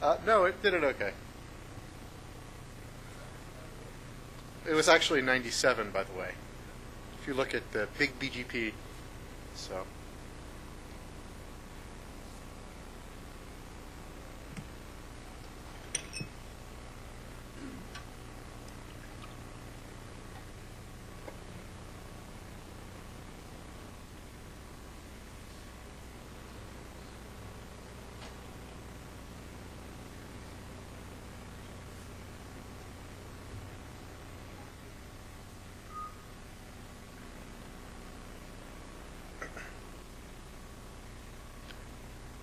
No, it did it okay. It was actually 97, by the way. If you look at the big BGP, so.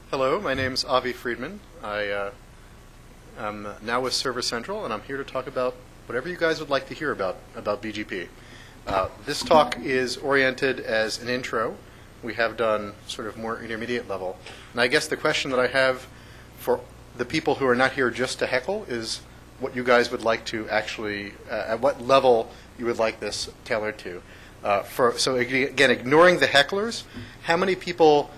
Hello, my name's Avi Freedman. I am now with ServerCentral, and I'm here to talk about whatever you guys would like to hear about BGP. This talk is oriented as an intro. We have done sort of more intermediate level. And I guess the question that I have for the people who are not here just to heckle is what you guys would like to actually, at what level you would like this tailored to. So again, ignoring the hecklers, how many people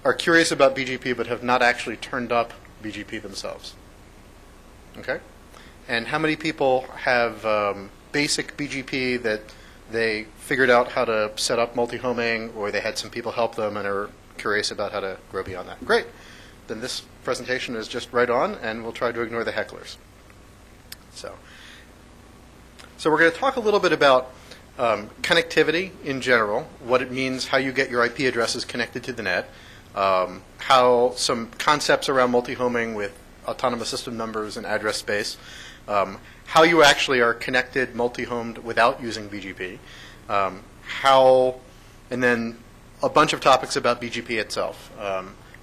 are curious about BGP but have not actually turned up BGP themselves? Okay? And how many people have basic BGP that they figured out how to set up multi-homing, or they had some people help them and are curious about how to grow beyond that? Great. Then this presentation is just right on, and we'll try to ignore the hecklers. So we're going to talk a little bit about connectivity in general, what it means, how you get your IP addresses connected to the net, how some concepts around multi-homing with autonomous system numbers and address space, how you actually are connected multi-homed without using BGP, and then a bunch of topics about BGP itself,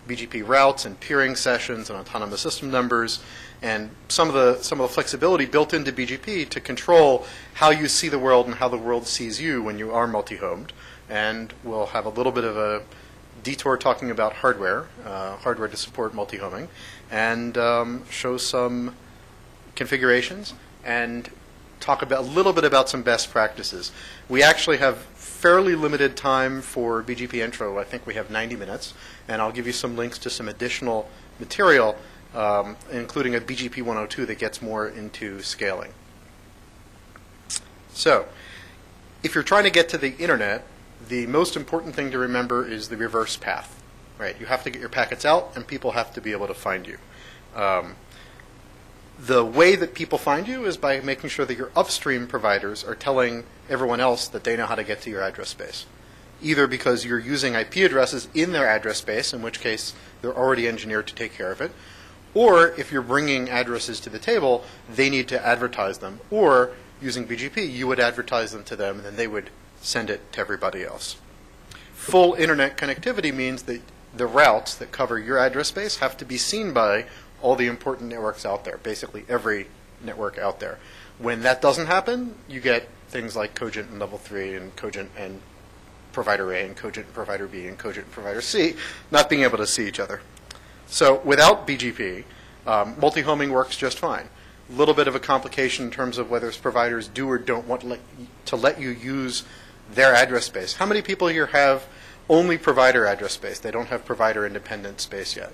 BGP routes and peering sessions and autonomous system numbers, and some of the flexibility built into BGP to control how you see the world and how the world sees you when you are multi-homed. And we'll have a little bit of a detour talking about hardware to support multi-homing, and show some configurations and talk a little bit about some best practices. We actually have fairly limited time for BGP intro. I think we have 90 minutes, and I'll give you some links to some additional material, including a BGP 102 that gets more into scaling. So, if you're trying to get to the internet, the most important thing to remember is the reverse path, right? You have to get your packets out, and people have to be able to find you. The way that people find you is by making sure that your upstream providers are telling everyone else that they know how to get to your address space, either because you're using IP addresses in their address space, in which case they're already engineered to take care of it, or if you're bringing addresses to the table, they need to advertise them, or using BGP, you would advertise them to them, and then they would send it to everybody else. Full internet connectivity means that the routes that cover your address space have to be seen by all the important networks out there, basically every network out there. When that doesn't happen, you get things like Cogent and Level 3 and Cogent and Provider A and Cogent and Provider B and Cogent and Provider C not being able to see each other. So without BGP, multi-homing works just fine. A little bit of a complication in terms of whether providers do or don't want to let you use their address space. How many people here have only provider address space? They don't have provider independent space yet.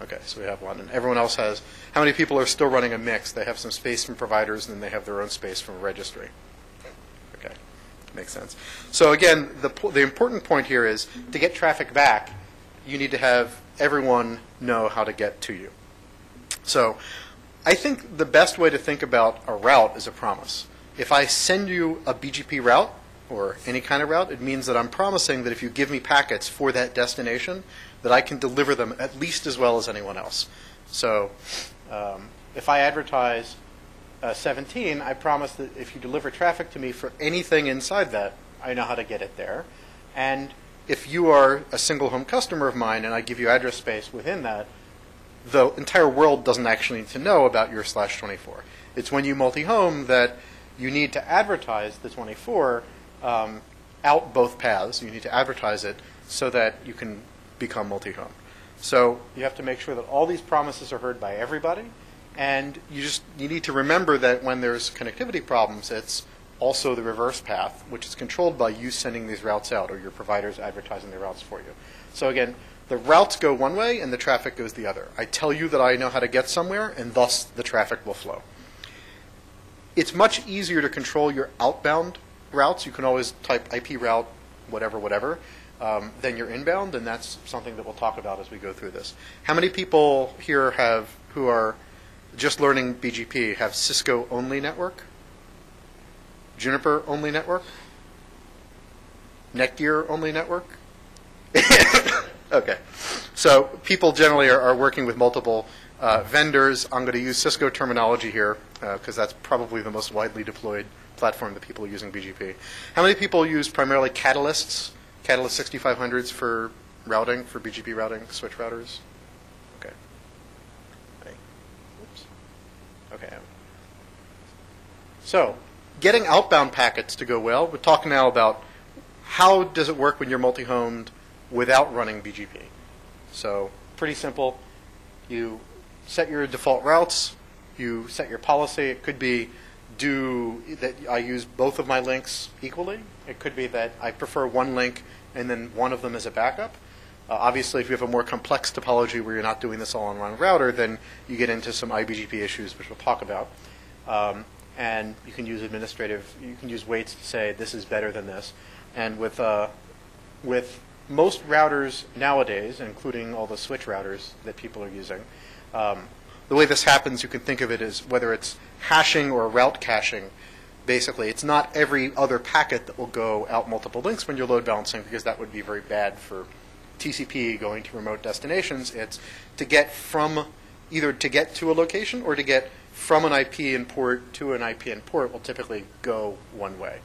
Okay, so we have one. And everyone else has, how many people are still running a mix? They have some space from providers, and then they have their own space from a registry. Okay, makes sense. So again, the important point here is to get traffic back, you need to have everyone know how to get to you. So I think the best way to think about a route is a promise. If I send you a BGP route, or any kind of route, it means that I'm promising that if you give me packets for that destination, that I can deliver them at least as well as anyone else. So if I advertise 17, I promise that if you deliver traffic to me for anything inside that, I know how to get it there. And if you are a single home customer of mine and I give you address space within that, the entire world doesn't actually need to know about your /24. It's when you multi-home that you need to advertise the 24 out both paths. You need to advertise it so that you can become multi-home. So you have to make sure that all these promises are heard by everybody, and you need to remember that when there's connectivity problems, it's also the reverse path, which is controlled by you sending these routes out or your providers advertising the routes for you. So again, The routes go one way and the traffic goes the other. I tell you that I know how to get somewhere, and thus the traffic will flow. It's much easier to control your outbound routes. You can always type IP route, whatever, whatever, than your inbound, and that's something that we'll talk about as we go through this. How many people here who are just learning BGP have Cisco-only network? Juniper-only network? Netgear-only network? Okay. So people generally are working with multiple vendors. I'm going to use Cisco terminology here because that's probably the most widely deployed platform that people are using BGP. How many people use primarily Catalyst 6500s for routing, for BGP routing, switch routers? Okay. Oops. Okay. So getting outbound packets to go well, we're talking now about how does it work when you're multi-homed without running BGP. So pretty simple. You set your default routes. You set your policy. It could be that I use both of my links equally. It could be that I prefer one link and then one of them is a backup. Obviously, if you have a more complex topology where you're not doing this all on one router, then you get into some iBGP issues, which we'll talk about. And you can use you can use weights to say this is better than this. And with most routers nowadays, including all the switch routers that people are using, the way this happens, you can think of it as whether it's hashing or route caching. Basically, it's not every other packet that will go out multiple links when you're load balancing, because that would be very bad for TCP going to remote destinations. It's to get from either to get to a location or to get from an IP in port to an IP in port will typically go one way.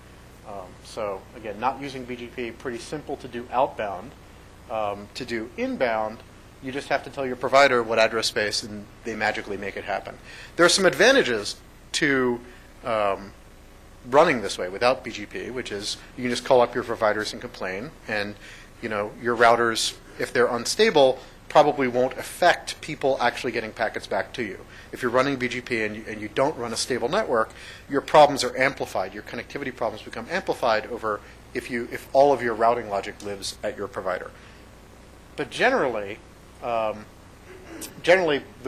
So again, not using BGP, pretty simple to do outbound. To do inbound, you just have to tell your provider what address space, and they magically make it happen. There are some advantages to running this way without BGP, which is you can just call up your providers and complain, and your routers, if they're unstable, probably won't affect people actually getting packets back to you. If you're running BGP and you don't run a stable network, your problems are amplified. Your connectivity problems become amplified over if all of your routing logic lives at your provider. But generally, the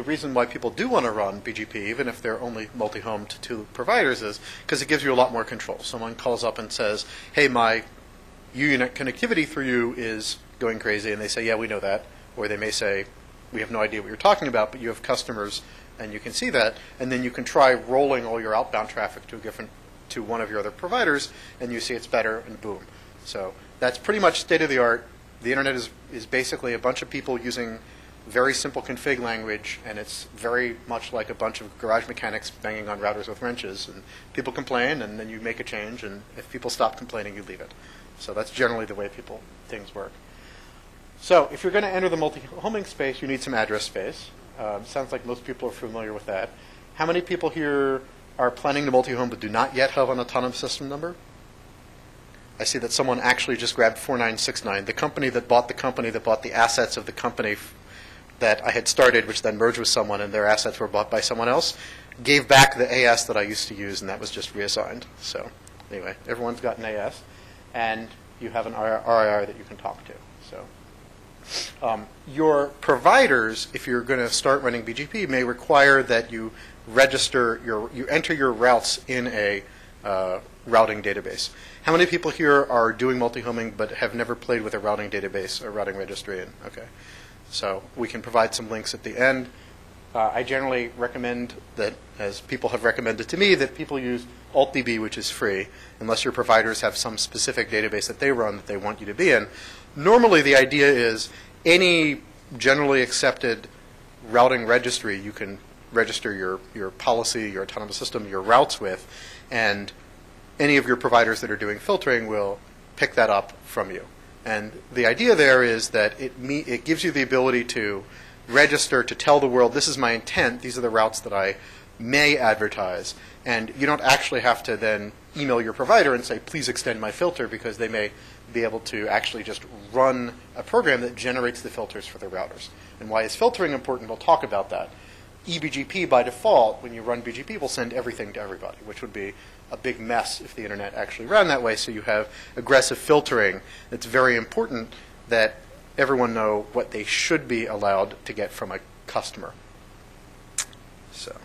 reason why people do want to run BGP, even if they're only multi-homed to two providers, is because it gives you a lot more control. Someone calls up and says, hey, my UUNet connectivity through you is going crazy, and they say, yeah, we know that. Or they may say, we have no idea what you're talking about, but you have customers and you can see that, and then you can try rolling all your outbound traffic to one of your other providers, and you see it's better, and boom. So that's pretty much state of the art. The internet is basically a bunch of people using very simple config language, and it's very much like a bunch of garage mechanics banging on routers with wrenches. And people complain, and then you make a change, and if people stop complaining, you leave it. So that's generally the way things work. So if you're going to enter the multi-homing space, you need some address space. Sounds like most people are familiar with that. How many people here are planning to multi-home but do not yet have an autonomous system number? I see that someone actually just grabbed 4969. The company that bought the assets of the company that I had started, which then merged with someone, and their assets were bought by someone else, gave back the AS that I used to use, and that was just reassigned. So anyway, everyone's got an AS, and you have an RIR that you can talk to. So your providers, if you're going to start running BGP, may require that you enter your routes in a routing database. How many people here are doing multi-homing but have never played with a routing database or routing registry? Okay, so we can provide some links at the end. I generally recommend that, as people have recommended to me, that people use AltDB, which is free, unless your providers have some specific database that they run that they want you to be in. Normally, the idea is any generally accepted routing registry you can register your policy, your autonomous system, your routes with, and any of your providers that are doing filtering will pick that up from you. And the idea there is that it gives you the ability to register, to tell the world, this is my intent, these are the routes that I may advertise. And you don't actually have to then email your provider and say, please extend my filter, because they may be able to actually just run a program that generates the filters for their routers. And why is filtering important? We'll talk about that. eBGP, by default, when you run BGP, will send everything to everybody, which would be a big mess if the internet actually ran that way. So you have aggressive filtering. It's very important that everyone know what they should be allowed to get from a customer. So,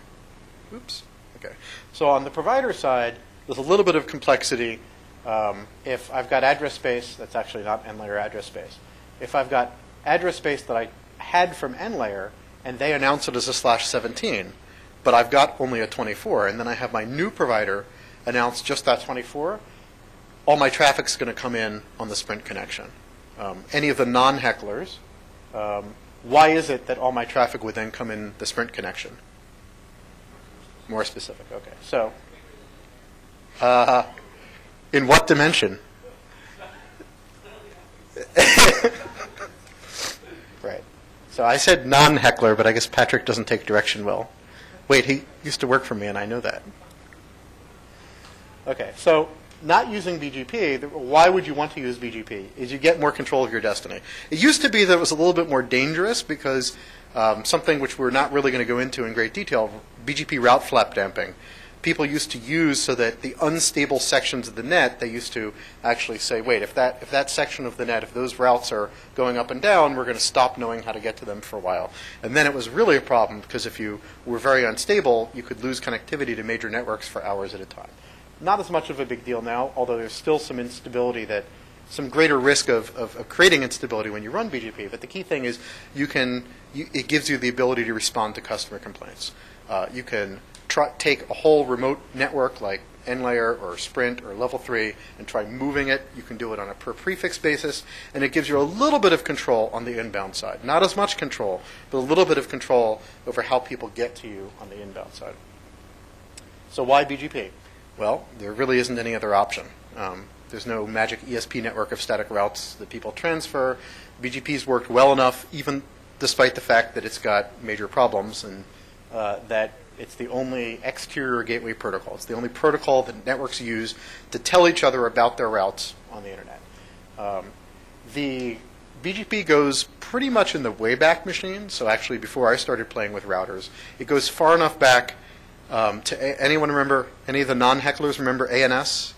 oops. Okay. So on the provider side, there's a little bit of complexity. If I've got address space, that's actually not n-layer address space. If I've got address space that I had from n-layer, and they announce it as a /17, but I've got only a 24, and then I have my new provider announce just that 24, all my traffic's going to come in on the Sprint connection. Any of the non-hecklers, why is it that all my traffic would then come in the Sprint connection? More specific, okay. So, in what dimension? Right. So I said non-heckler, but I guess Patrick doesn't take direction well. Wait, he used to work for me, and I know that. Okay, so not using BGP, why would you want to use BGP? Is you get more control of your destiny. It used to be that it was a little bit more dangerous because something which we're not really going to go into in great detail, BGP route flap damping, people used to use so that the unstable sections of the net, they used to actually say, wait, if that section of the net, if those routes are going up and down, we're going to stop knowing how to get to them for a while. And then it was really a problem because if you were very unstable, you could lose connectivity to major networks for hours at a time. Not as much of a big deal now, although there's still some instability some greater risk of creating instability when you run BGP. But the key thing is it gives you the ability to respond to customer complaints. You can take a whole remote network like n-layer or Sprint or level 3 and try moving it. You can do it on a per prefix basis, and it gives you a little bit of control on the inbound side. Not as much control, but a little bit of control over how people get to you on the inbound side. So why BGP? Well, there really isn't any other option. There's no magic ESP network of static routes that people transfer. BGP's worked well enough, even despite the fact that it's got major problems and that it's the only exterior gateway protocol. It's the only protocol that networks use to tell each other about their routes on the internet. The BGP goes pretty much in the Wayback Machine. So actually, before I started playing with routers, it goes far enough back to anyone remember, any of the non-hecklers remember ANS,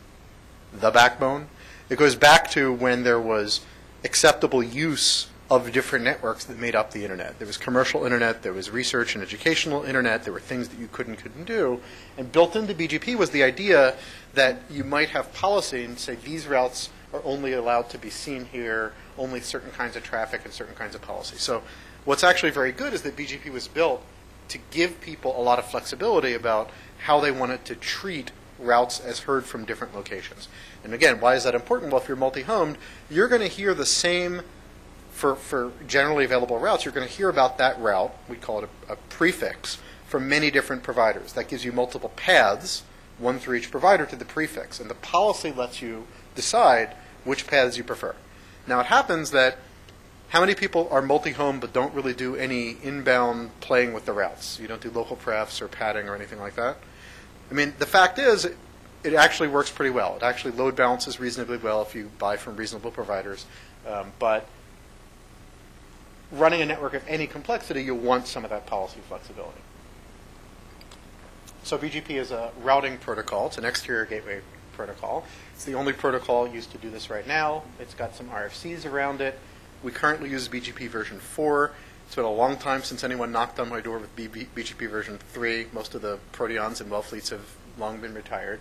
the backbone? It goes back to when there was acceptable use of different networks that made up the internet. There was commercial internet, there was research and educational internet, there were things that you couldn't do. And built into BGP was the idea that you might have policy and say these routes are only allowed to be seen here, only certain kinds of traffic and certain kinds of policy. So what's actually very good is that BGP was built to give people a lot of flexibility about how they wanted to treat routes as heard from different locations. And again, why is that important? Well, if you're multi-homed, you're going to hear the same, for generally available routes, you're going to hear about that route, we call it a prefix, from many different providers. That gives you multiple paths, one for each provider, to the prefix. And the policy lets you decide which paths you prefer. Now, it happens that how many people are multi-home but don't really do any inbound playing with the routes? You don't do local prefs or padding or anything like that? I mean, the fact is, it actually works pretty well. It actually load balances reasonably well if you buy from reasonable providers. But running a network of any complexity, you want some of that policy flexibility. So BGP is a routing protocol. It's an exterior gateway protocol. It's the only protocol used to do this right now. It's got some RFCs around it. We currently use BGP version 4. It's been a long time since anyone knocked on my door with BGP version 3. Most of the Proteons and Wellfleets have long been retired.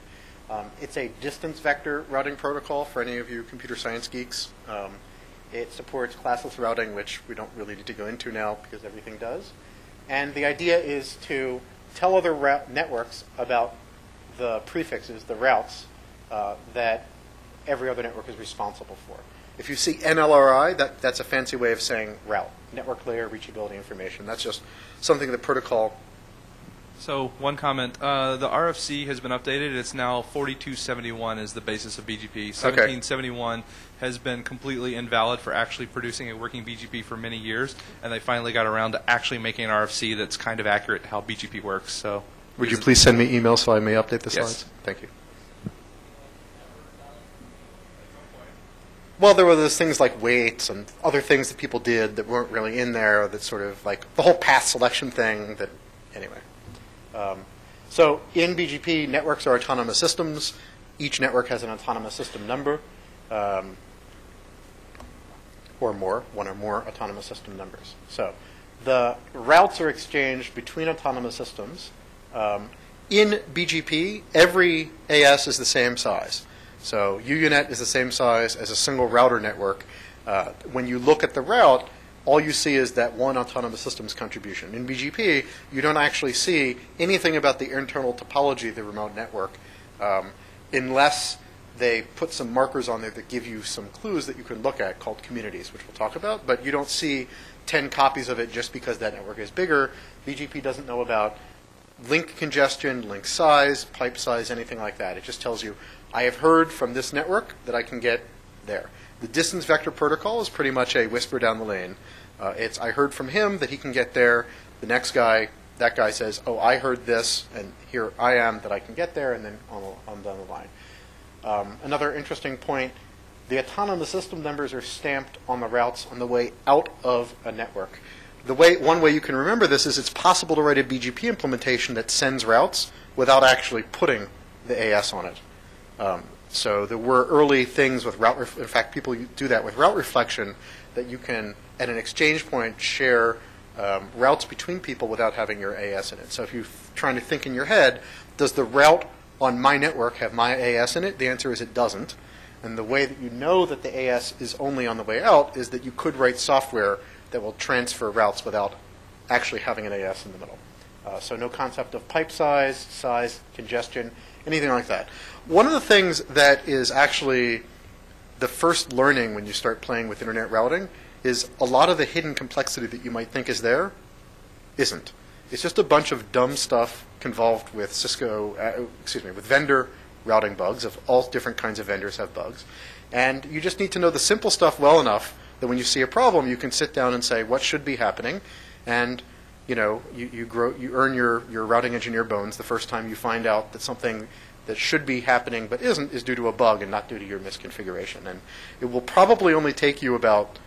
It's a distance vector routing protocol for any of you computer science geeks. It supports classless routing, which we don't really need to go into now because everything does. And the idea is to tell other networks about the prefixes, the routes, that every other network is responsible for. If you see NLRI, that's a fancy way of saying route, network layer reachability information. That's just something the protocol. So one comment, the RFC has been updated. It's now 4271 is the basis of BGP. 1771 has been completely invalid for actually producing a working BGP for many years, and they finally got around to actually making an RFC that's kind of accurate to how BGP works. So, would you please send me email so I may update the slides? Yes. Thank you. Well, there were those things like weights and other things that people did that weren't really in there, that sort of like the whole path selection thing that, anyway. So in BGP, networks are autonomous systems. Each network has an autonomous system number. or more, one or more autonomous system numbers. So the routes are exchanged between autonomous systems. In BGP, every AS is the same size. So UUNet is the same size as a single router network. When you look at the route, all you see is that one autonomous systems contribution. In BGP, you don't actually see anything about the internal topology of the remote network unless they put some markers on there that give you some clues that you can look at called communities, which we'll talk about. But you don't see 10 copies of it just because that network is bigger. BGP doesn't know about link congestion, link size, pipe size, anything like that. It just tells you, I have heard from this network that I can get there. The distance vector protocol is pretty much a whisper down the lane. It's, I heard from him that he can get there. The next guy, that guy says, oh, I heard this, and here I am that I can get there, and then on down the line. Another interesting point, the autonomous system numbers are stamped on the routes on the way out of a network. One way you can remember this is it's possible to write a BGP implementation that sends routes without actually putting the AS on it. So there were early things with route, in fact, people do that with route reflection, that you can, at an exchange point, share routes between people without having your AS in it. So if you're trying to think in your head, does the route on my network have my AS in it? The answer is it doesn't. And the way that you know that the AS is only on the way out is that you could write software that will transfer routes without actually having an AS in the middle. So no concept of pipe size, congestion, anything like that. One of the things that is actually the first learning when you start playing with internet routing is a lot of the hidden complexity that you might think is there isn't. It's just a bunch of dumb stuff involved with with vendor routing bugs. Of all different kinds of vendors have bugs. And you just need to know the simple stuff well enough that when you see a problem, you can sit down and say, what should be happening? And you earn your routing engineer bones the first time you find out that something that should be happening but isn't is due to a bug and not due to your misconfiguration. And it will probably only take you about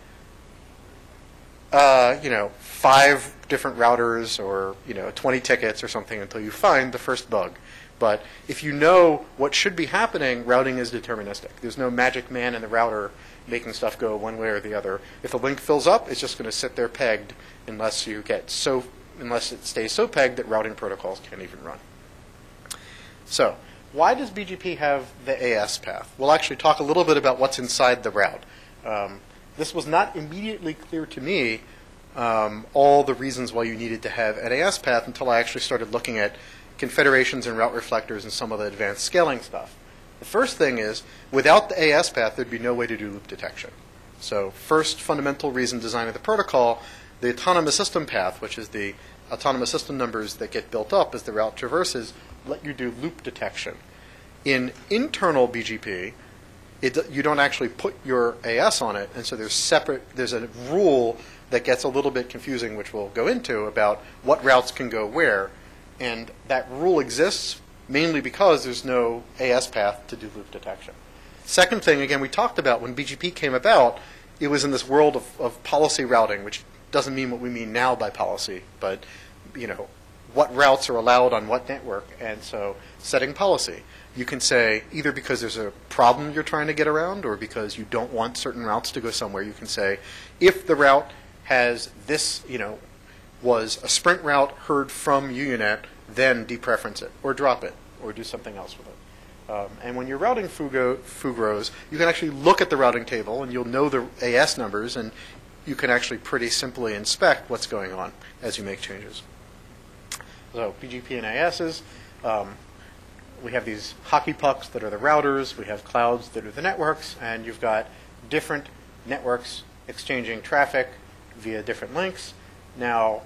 5 different routers or 20 tickets or something until you find the first bug. But if you know what should be happening, routing is deterministic. There's no magic man in the router making stuff go one way or the other. If the link fills up, it's just going to sit there pegged unless it stays so pegged that routing protocols can't even run. So why does BGP have the AS path? We'll actually talk a little bit about what's inside the route. This was not immediately clear to me, all the reasons why you needed to have an AS path until I actually started looking at confederations and route reflectors and some of the advanced scaling stuff. The first thing is, without the AS path, there'd be no way to do loop detection. So first fundamental reason design of the protocol, the autonomous system path, which is the autonomous system numbers that get built up as the route traverses, let you do loop detection. In internal BGP, you don't actually put your AS on it, and so there's a rule that gets a little bit confusing, which we'll go into, about what routes can go where. And that rule exists mainly because there's no AS path to do loop detection. Second thing, again, we talked about when BGP came about, it was in this world of policy routing, which doesn't mean what we mean now by policy, but what routes are allowed on what network. And so setting policy, you can say either because there's a problem you're trying to get around or because you don't want certain routes to go somewhere, you can say if the route has this, was a sprint route heard from UUNet, then depreference it, or drop it, or do something else with it. And when you're routing Fugros, you can actually look at the routing table, and you'll know the AS numbers, and you can actually pretty simply inspect what's going on as you make changes. So BGP and ASs, we have these hockey pucks that are the routers, we have clouds that are the networks, and you've got different networks exchanging traffic via different links. Now,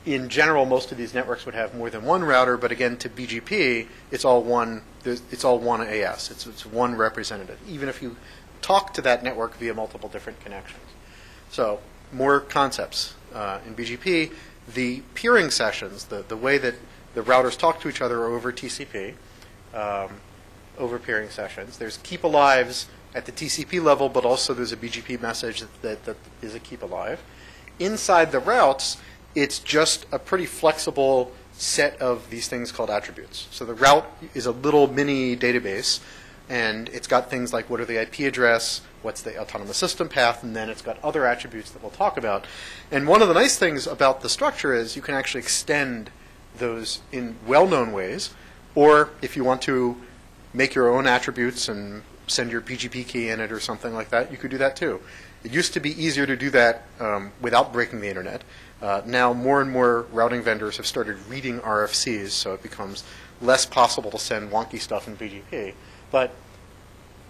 in general, most of these networks would have more than one router, but again, to BGP, it's all one AS. It's one representative, even if you talk to that network via multiple different connections. So, more concepts. In BGP, the peering sessions, the way that the routers talk to each other are over TCP, over peering sessions. There's keep alives at the TCP level, but also there's a BGP message that is a keep alive. Inside the routes, it's just a pretty flexible set of these things called attributes. So the route is a little mini database And it's got things like what are the IP address, what's the autonomous system path, and then it's got other attributes that we'll talk about. And one of the nice things about the structure is you can actually extend those in well-known ways, or if you want to make your own attributes and send your BGP key in it or something like that, you could do that too. It used to be easier to do that without breaking the internet. Now more and more routing vendors have started reading RFCs, so it becomes less possible to send wonky stuff in BGP. But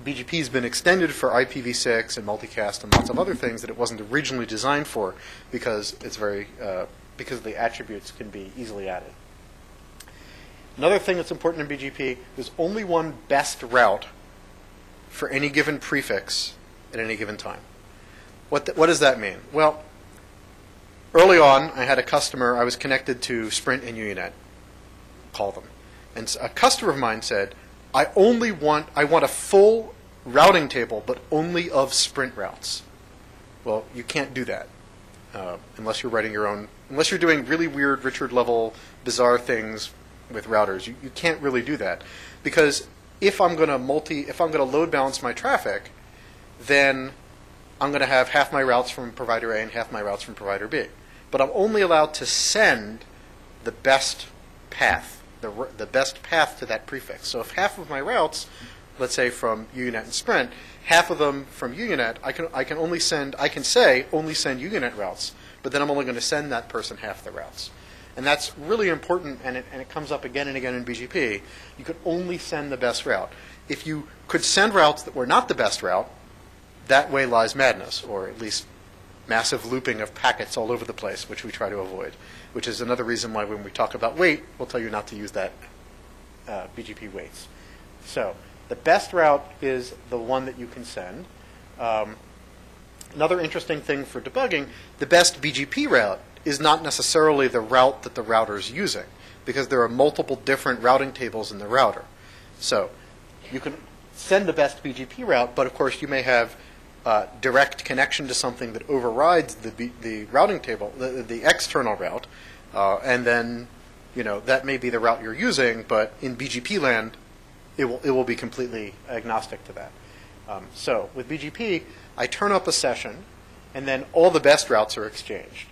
BGP has been extended for IPv6 and multicast and lots of other things that it wasn't originally designed for because it's because the attributes can be easily added. Another thing that's important in BGP, there's only one best route for any given prefix at any given time. What does that mean? Well, early on, I had a customer, I was connected to Sprint and Usenet, call them. And a customer of mine said, I want a full routing table, but only of Sprint routes. Well, you can't do that unless you're writing your own, unless you're doing really weird Richard level bizarre things with routers. You can't really do that because if I'm going to load balance my traffic, then I'm going to have half my routes from provider A and half my routes from provider B. But I'm only allowed to send the best path. The best path to that prefix. So if half of my routes, let's say from Usenet and Sprint, half of them from Usenet, I can only send Usenet routes, but then I'm only going to send that person half the routes. And that's really important, and it comes up again and again in BGP. You could only send the best route. If you could send routes that were not the best route, that way lies madness, or at least massive looping of packets all over the place, which we try to avoid, which is another reason why when we talk about weight, we'll tell you not to use that BGP weights. So the best route is the one that you can send. Another interesting thing for debugging, the best BGP route is not necessarily the route that the router is using, because there are multiple different routing tables in the router. So you can send the best BGP route, but of course you may have direct connection to something that overrides the routing table, the external route, and then that may be the route you're using, but in BGP land, it will be completely agnostic to that. So with BGP, I turn up a session, and then all the best routes are exchanged.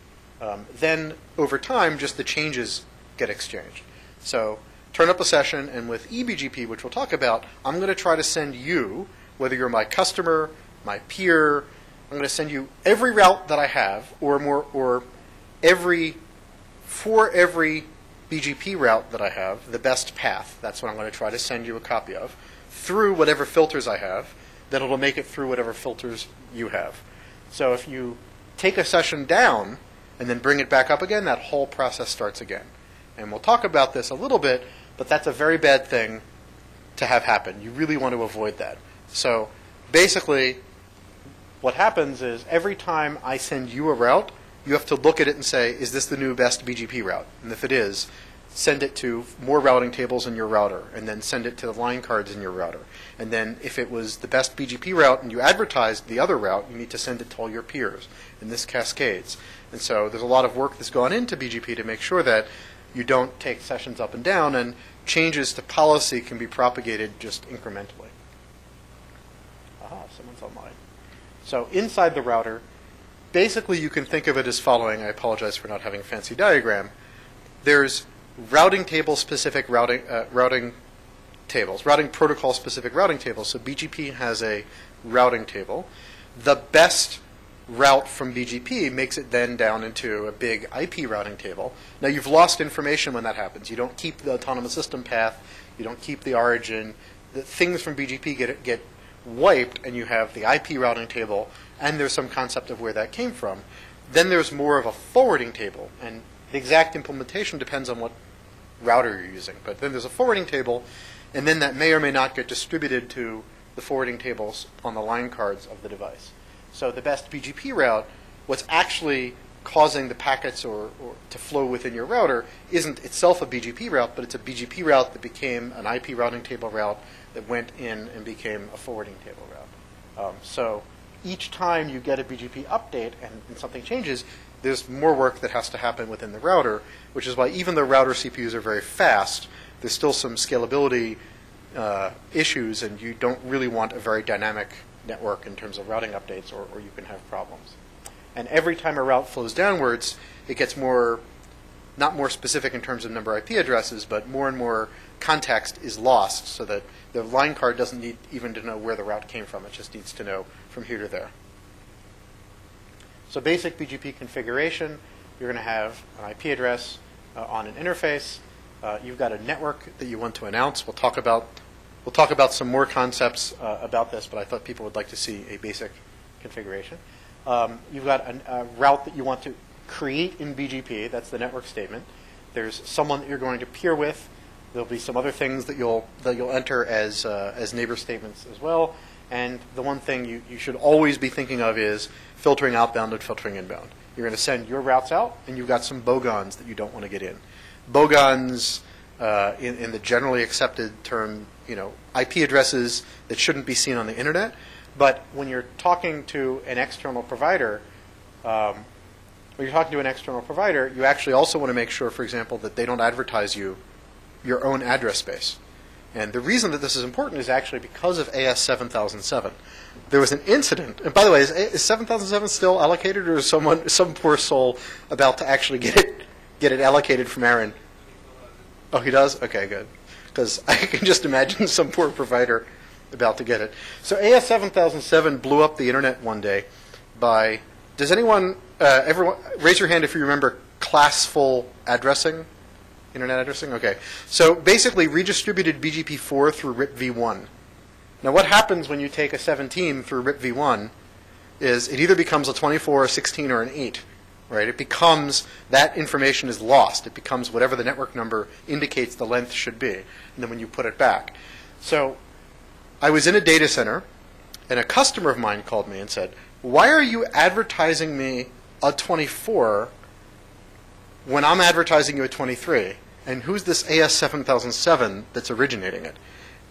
Then over time, just the changes get exchanged. So turn up a session, and with eBGP, which we'll talk about, I'm going to try to send you, whether you're my customer, my peer, I'm going to send you every route that I have, or every BGP route that I have, the best path. That's what I'm going to try to send you a copy of, through whatever filters I have. Then it'll make it through whatever filters you have. So if you take a session down and then bring it back up again, that whole process starts again. And we'll talk about this a little bit, but that's a very bad thing to have happen. You really want to avoid that. So basically, what happens is every time I send you a route, you have to look at it and say, is this the new best BGP route? And if it is, send it to more routing tables in your router, and then send it to the line cards in your router. And then if it was the best BGP route and you advertised the other route, you need to send it to all your peers. And this cascades. And so there's a lot of work that's gone into BGP to make sure that you don't take sessions up and down, and changes to policy can be propagated just incrementally. Aha, someone's online. So inside the router, basically you can think of it as following. I apologize for not having a fancy diagram. There's routing table specific routing tables, routing protocol specific routing tables. So BGP has a routing table. The best route from BGP makes it then down into a big IP routing table. Now you've lost information when that happens. You don't keep the autonomous system path. You don't keep the origin. The things from BGP get wiped, and you have the IP routing table, and there's some concept of where that came from. Then there's more of a forwarding table, and the exact implementation depends on what router you're using. But then there's a forwarding table, and then that may or may not get distributed to the forwarding tables on the line cards of the device. So the best BGP route, what's actually causing the packets or to flow within your router isn't itself a BGP route, but it's a BGP route that became an IP routing table route that went in and became a forwarding table route. So each time you get a BGP update and something changes, there's more work that has to happen within the router, which is why even though router CPUs are very fast, there's still some scalability issues, and you don't really want a very dynamic network in terms of routing updates, or you can have problems. And every time a route flows downwards, it gets more, not more specific in terms of number of IP addresses, but more and more context is lost, so that the line card doesn't need even to know where the route came from. It just needs to know from here to there. So basic BGP configuration, you're going to have an IP address on an interface. You've got a network that you want to announce. We'll talk about some more concepts about this, but I thought people would like to see a basic configuration. You've got a route that you want to create in BGP. That's the network statement. There's someone that you're going to peer with. There'll be some other things that you'll enter as neighbor statements as well. And the one thing you should always be thinking of is filtering outbound and filtering inbound. You're going to send your routes out, and you've got some bogons that you don't want to get in. Bogons, in the generally accepted term, IP addresses that shouldn't be seen on the internet. But when you're talking to an external provider, you actually also want to make sure, for example, that they don't advertise you your own address space. And the reason that this is important is actually because of AS 7007. There was an incident, and by the way, is 7007 still allocated, or is some poor soul about to actually get it allocated from Aaron? Oh, he does? Okay, good. Because I can just imagine some poor provider about to get it. So AS 7007 blew up the internet one day by, does anyone, everyone, raise your hand if you remember classful addressing? Internet addressing? Okay. So basically redistributed BGP4 through RIP v1. Now what happens when you take a 17 through RIP v1 is it either becomes a 24, a 16, or an 8. Right? It becomes, that information is lost. It becomes whatever the network number indicates the length should be. And then when you put it back. So I was in a data center, and a customer of mine called me and said, why are you advertising me a 24 when I'm advertising you a 23? And who's this AS 7007 that's originating it?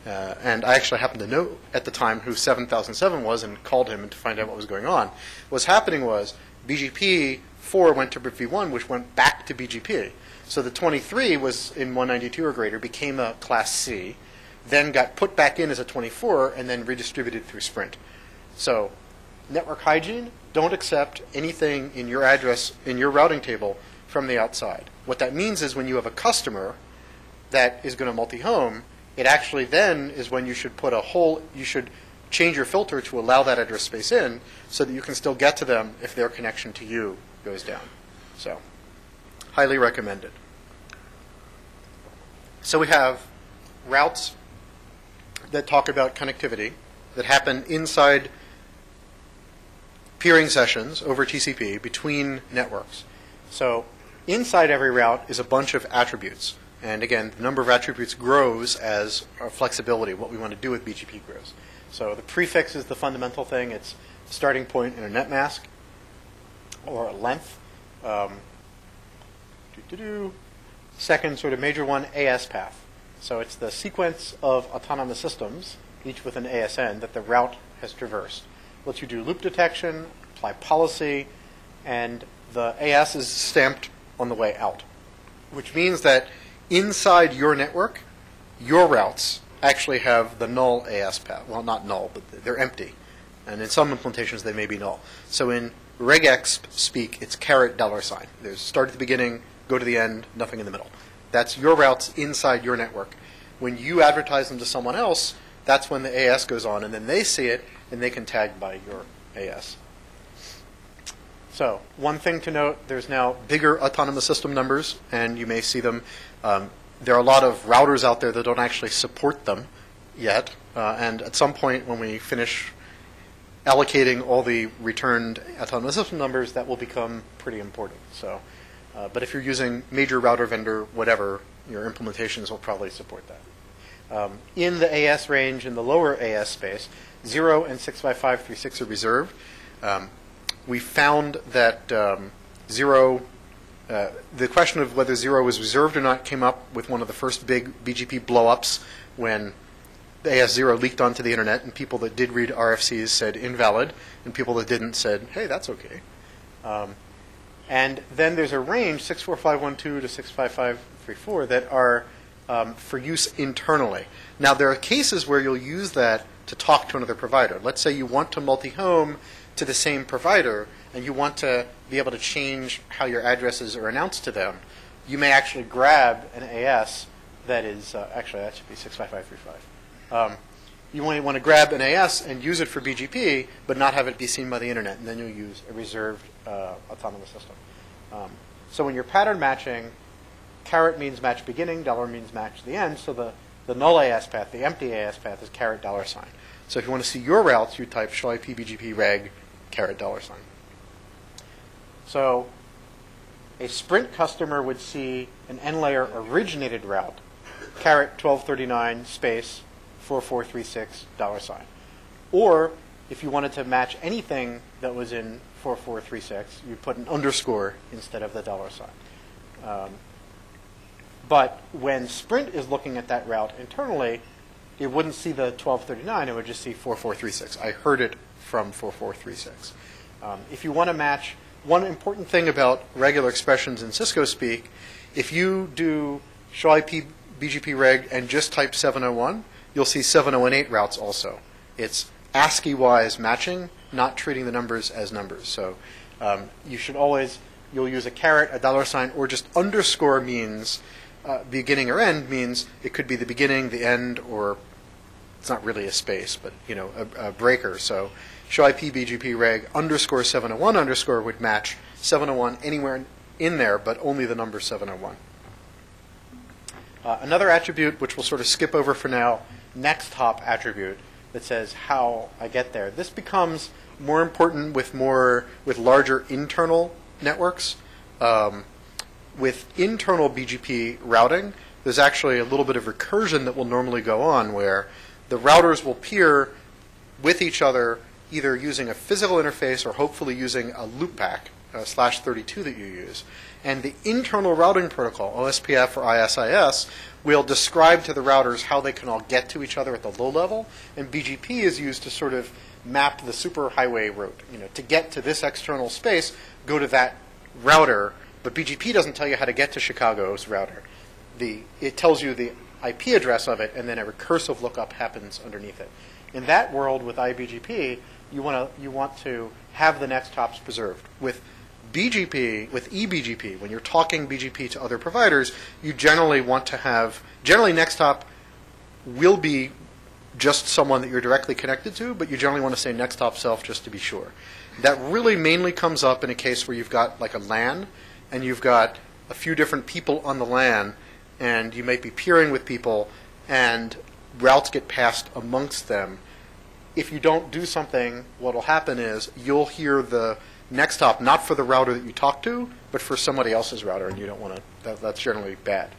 And I actually happened to know at the time who 7007 was and called him to find out what was going on. What's happening was BGP 4 went to v1, which went back to BGP. So the 23 was in 192 or greater, became a class C, then got put back in as a 24, and then redistributed through Sprint. So network hygiene, don't accept anything in your address, in your routing table from the outside. What that means is when you have a customer that is going to multi-home, it actually then is when you should put you should change your filter to allow that address space in so that you can still get to them if their connection to you goes down. So, highly recommended. So we have routes that talk about connectivity that happen inside peering sessions over TCP between networks. So inside every route is a bunch of attributes. And again, the number of attributes grows as our flexibility, what we want to do with BGP grows. So the prefix is the fundamental thing. It's starting point in a net mask or a length. Second sort of major one, AS path. So it's the sequence of autonomous systems, each with an ASN, that the route has traversed. Lets you do loop detection, apply policy, and the AS is stamped on the way out, which means that inside your network, your routes actually have the null AS path. Well, not null, but they're empty. And in some implementations, they may be null. So in regex speak, it's $$. There's start at the beginning, go to the end, nothing in the middle. That's your routes inside your network. When you advertise them to someone else, that's when the AS goes on, and then they see it, and they can tag by your AS. So one thing to note, there's now bigger autonomous system numbers, and you may see them. There are a lot of routers out there that don't actually support them yet, and at some point when we finish allocating all the returned autonomous system numbers, that will become pretty important. So, but if you're using major router vendor, whatever, your implementations will probably support that. In the AS range, in the lower AS space, 0 and 65536 are reserved. We found that 0, the question of whether 0 was reserved or not came up with one of the first big BGP blow-ups when the AS0 leaked onto the internet, and people that did read RFCs said invalid, and people that didn't said, hey, that's okay. And then there's a range, 64512 to 65534, that are for use internally. Now, there are cases where you'll use that to talk to another provider. Let's say you want to multi-home to the same provider, and you want to be able to change how your addresses are announced to them. You may actually grab an AS that is, actually that should be 65535. You might want to grab an AS and use it for BGP, but not have it be seen by the internet, and then you'll use a reserved autonomous system. So when you're pattern matching, caret means match beginning, dollar means match the end, so the null AS path, the empty AS path is caret $. So if you want to see your routes, you type shall IP BGP reg caret $. So a Sprint customer would see an N-layer originated route, caret 1239 space 4436 $. Or if you wanted to match anything that was in 4436, you'd put an underscore instead of the $. But when Sprint is looking at that route internally, it wouldn't see the 1239, it would just see 4436. I heard it from 4436. If you want to match, one important thing about regular expressions in Cisco speak, if you do shall IP BGP reg and just type 701, you'll see 7018 routes also. It's ASCII-wise matching, not treating the numbers as numbers. So you should always, you'll use a caret, a $, or just underscore means beginning or end means it could be the beginning, the end, or it's not really a space, but a breaker. So shall IP BGP reg underscore 701 underscore would match 701 anywhere in there, but only the number 701. Another attribute, which we'll sort of skip over for now, next hop attribute that says how I get there. This becomes more important with larger internal networks. With internal BGP routing, there's actually a little bit of recursion that will normally go on where the routers will peer with each other either using a physical interface or hopefully using a loopback, /32 that you use. And the internal routing protocol, OSPF or ISIS, will describe to the routers how they can all get to each other at the low level. And BGP is used to sort of map the superhighway route. To get to this external space, go to that router. But BGP doesn't tell you how to get to Chicago's router. It tells you the IP address of it, and then a recursive lookup happens underneath it. In that world with iBGP, you want to have the next hops preserved. With BGP, with eBGP, when you're talking BGP to other providers, you generally want to have, next hop will be just someone that you're directly connected to, but you generally want to say next hop self just to be sure. That really mainly comes up in a case where you've got like a LAN, and you've got a few different people on the LAN, and you might be peering with people, and routes get passed amongst them. If you don't do something, what will happen is you'll hear the next hop not for the router that you talk to, but for somebody else's router, and you don't want to. That's generally bad.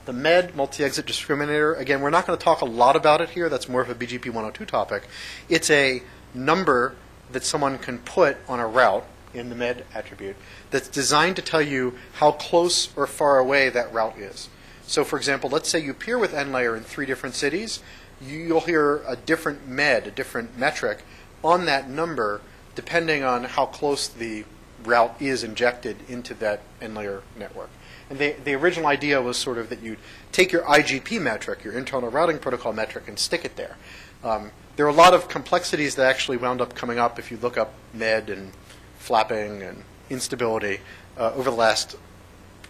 The MED, multi-exit discriminator, again, we're not going to talk a lot about it here. That's more of a BGP 102 topic. It's a number that someone can put on a route in the MED attribute that's designed to tell you how close or far away that route is. So, for example, let's say you peer with N-layer in 3 different cities. You'll hear a different MED, a different metric, on that number depending on how close the route is injected into that N-layer network. And the original idea was sort of that you'd take your IGP metric, your internal routing protocol metric, and stick it there. There are a lot of complexities that actually wound up coming up if you look up MED and flapping and instability over the last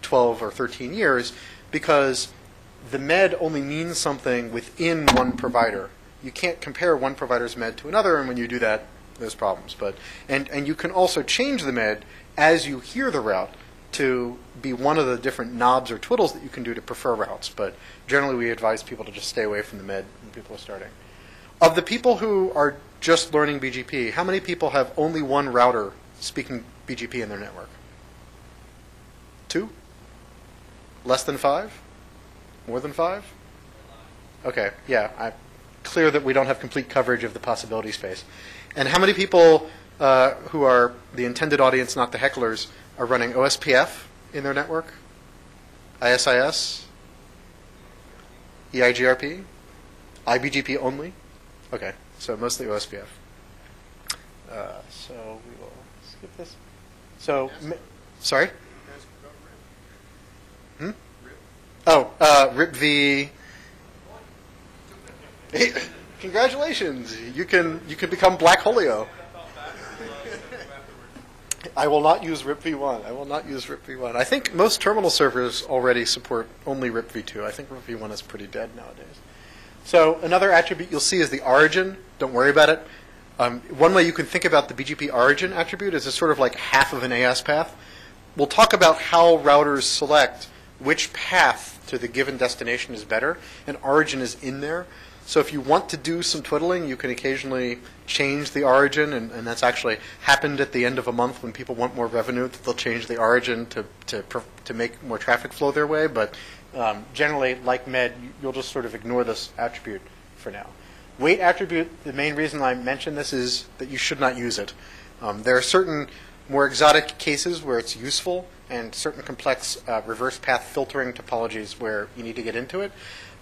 12 or 13 years, because the MED only means something within one provider. You can't compare one provider's MED to another, and when you do that, there's problems. And you can also change the MED as you hear the route to be one of the different knobs or twiddles that you can do to prefer routes. But generally, we advise people to just stay away from the MED when people are starting. Of the people who are just learning BGP, how many people have only one router speaking BGP in their network? 2? Less than 5? More than 5? Okay, yeah. Clear that we don't have complete coverage of the possibility space. And how many people who are the intended audience, not the hecklers, are running OSPF in their network? ISIS? EIGRP? iBGP only? Okay, so mostly OSPF. So we will skip this. So, sorry? Oh, RipV. Hey, congratulations! You can become Black Holio. I will not use RipV1. I will not use RipV1. I think most terminal servers already support only RipV2. I think RipV1 is pretty dead nowadays. So another attribute you'll see is the origin. Don't worry about it. One way you can think about the BGP origin attribute is it's sort of like half of an AS path. We'll talk about how routers select which path to the given destination is better, and origin is in there. So if you want to do some twiddling, you can occasionally change the origin, and that's actually happened at the end of a month when people want more revenue, that they'll change the origin to make more traffic flow their way. But generally, like MED, you'll just sort of ignore this attribute for now. Weight attribute, the main reason I mention this is that you should not use it. There are certain more exotic cases where it's useful, and certain complex reverse path filtering topologies where you need to get into it.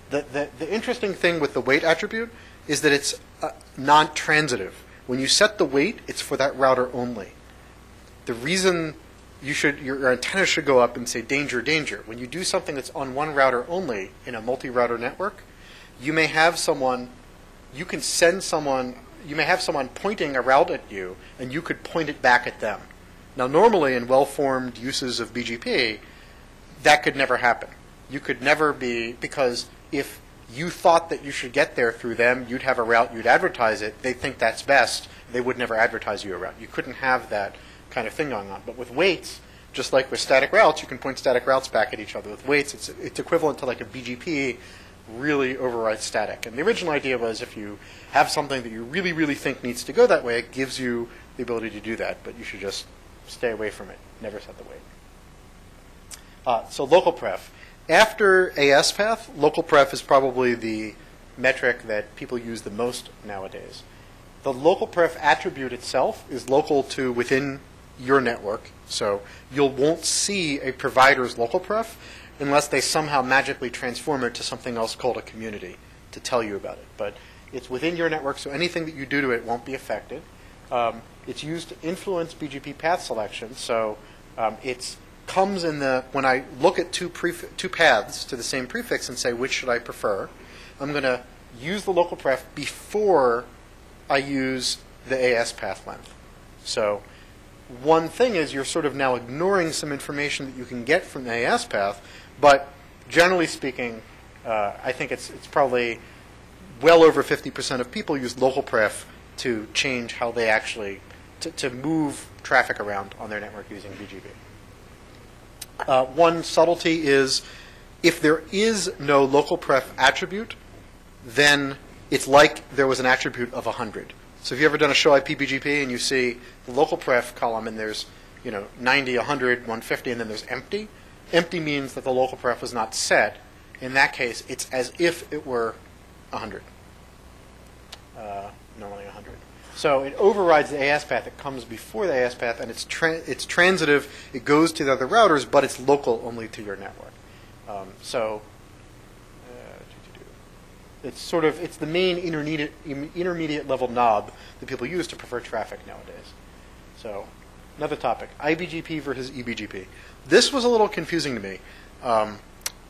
The interesting thing with the weight attribute is that it's non-transitive. When you set the weight, it's for that router only. The reason your antenna should go up and say danger, danger. When you do something that's on one router only in a multi-router network, you may have someone pointing a route at you, and you could point it back at them. Now, normally in well-formed uses of BGP, that could never happen. You could never be, because if you thought that you should get there through them, you'd have a route, you'd advertise it, they think that's best, they would never advertise you a route. You couldn't have that kind of thing going on. But with weights, just like with static routes, you can point static routes back at each other. With weights, it's equivalent to like a BGP really overrides static. And the original idea was if you have something that you really, really think needs to go that way, it gives you the ability to do that, but you should just stay away from it. Never set the weight. So local pref. After AS path, local pref is probably the metric that people use the most nowadays. The local pref attribute itself is local to within your network. So you won't see a provider's local pref unless they somehow magically transform it to something else called a community to tell you about it. But it's within your network, so anything that you do to it won't be affected. It's used to influence BGP path selection. So it comes in when I look at two paths to the same prefix and say which should I prefer, I'm going to use the local pref before I use the AS path length. So one thing is you're sort of now ignoring some information that you can get from the AS path, but generally speaking, I think it's probably well over 50% of people use local pref to change how they actually, to move traffic around on their network using BGP. One subtlety is if there is no local pref attribute, then it's like there was an attribute of 100. So have you ever done a show IP BGP and you see the local pref column and there's 90, 100, 150, and then there's empty? Empty means that the local pref was not set. In that case, it's as if it were 100. Normally 100. So it overrides the AS path. It comes before the AS path, and it's transitive. It goes to the other routers, but it's local only to your network. It's the main intermediate level knob that people use to prefer traffic nowadays. So another topic, iBGP versus eBGP. This was a little confusing to me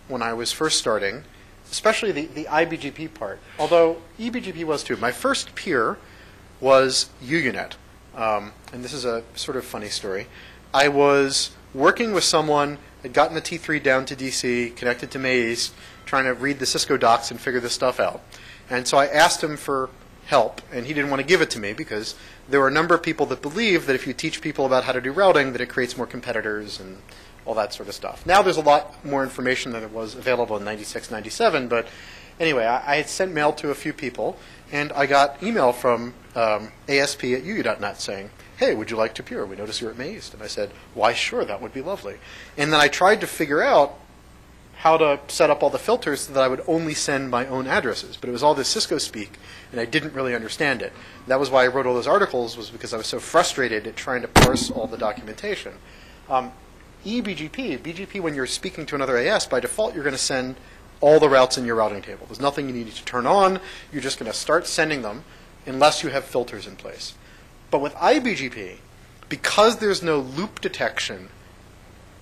when I was first starting, especially the iBGP part, although eBGP was too. My first peer was UUNet, and this is a sort of funny story. I was working with someone, had gotten the T3 down to DC, connected to May East, trying to read the Cisco docs and figure this stuff out. And so I asked him for help, and he didn't want to give it to me because there were a number of people that believe that if you teach people about how to do routing, that it creates more competitors and all that sort of stuff. Now there's a lot more information than there was available in 96, 97, but anyway, I had sent mail to a few people, and I got email from ASP at UU.net saying, hey, would you like to peer? We noticed you're at May East. And I said, why, sure, that would be lovely. And then I tried to figure out how to set up all the filters so that I would only send my own addresses. But it was all this Cisco speak, and I didn't really understand it. That was why I wrote all those articles, was because I was so frustrated at trying to parse all the documentation. eBGP, BGP, when you're speaking to another AS, by default, you're going to send all the routes in your routing table. There's nothing you need to turn on. You're just going to start sending them unless you have filters in place. But with iBGP, because there's no loop detection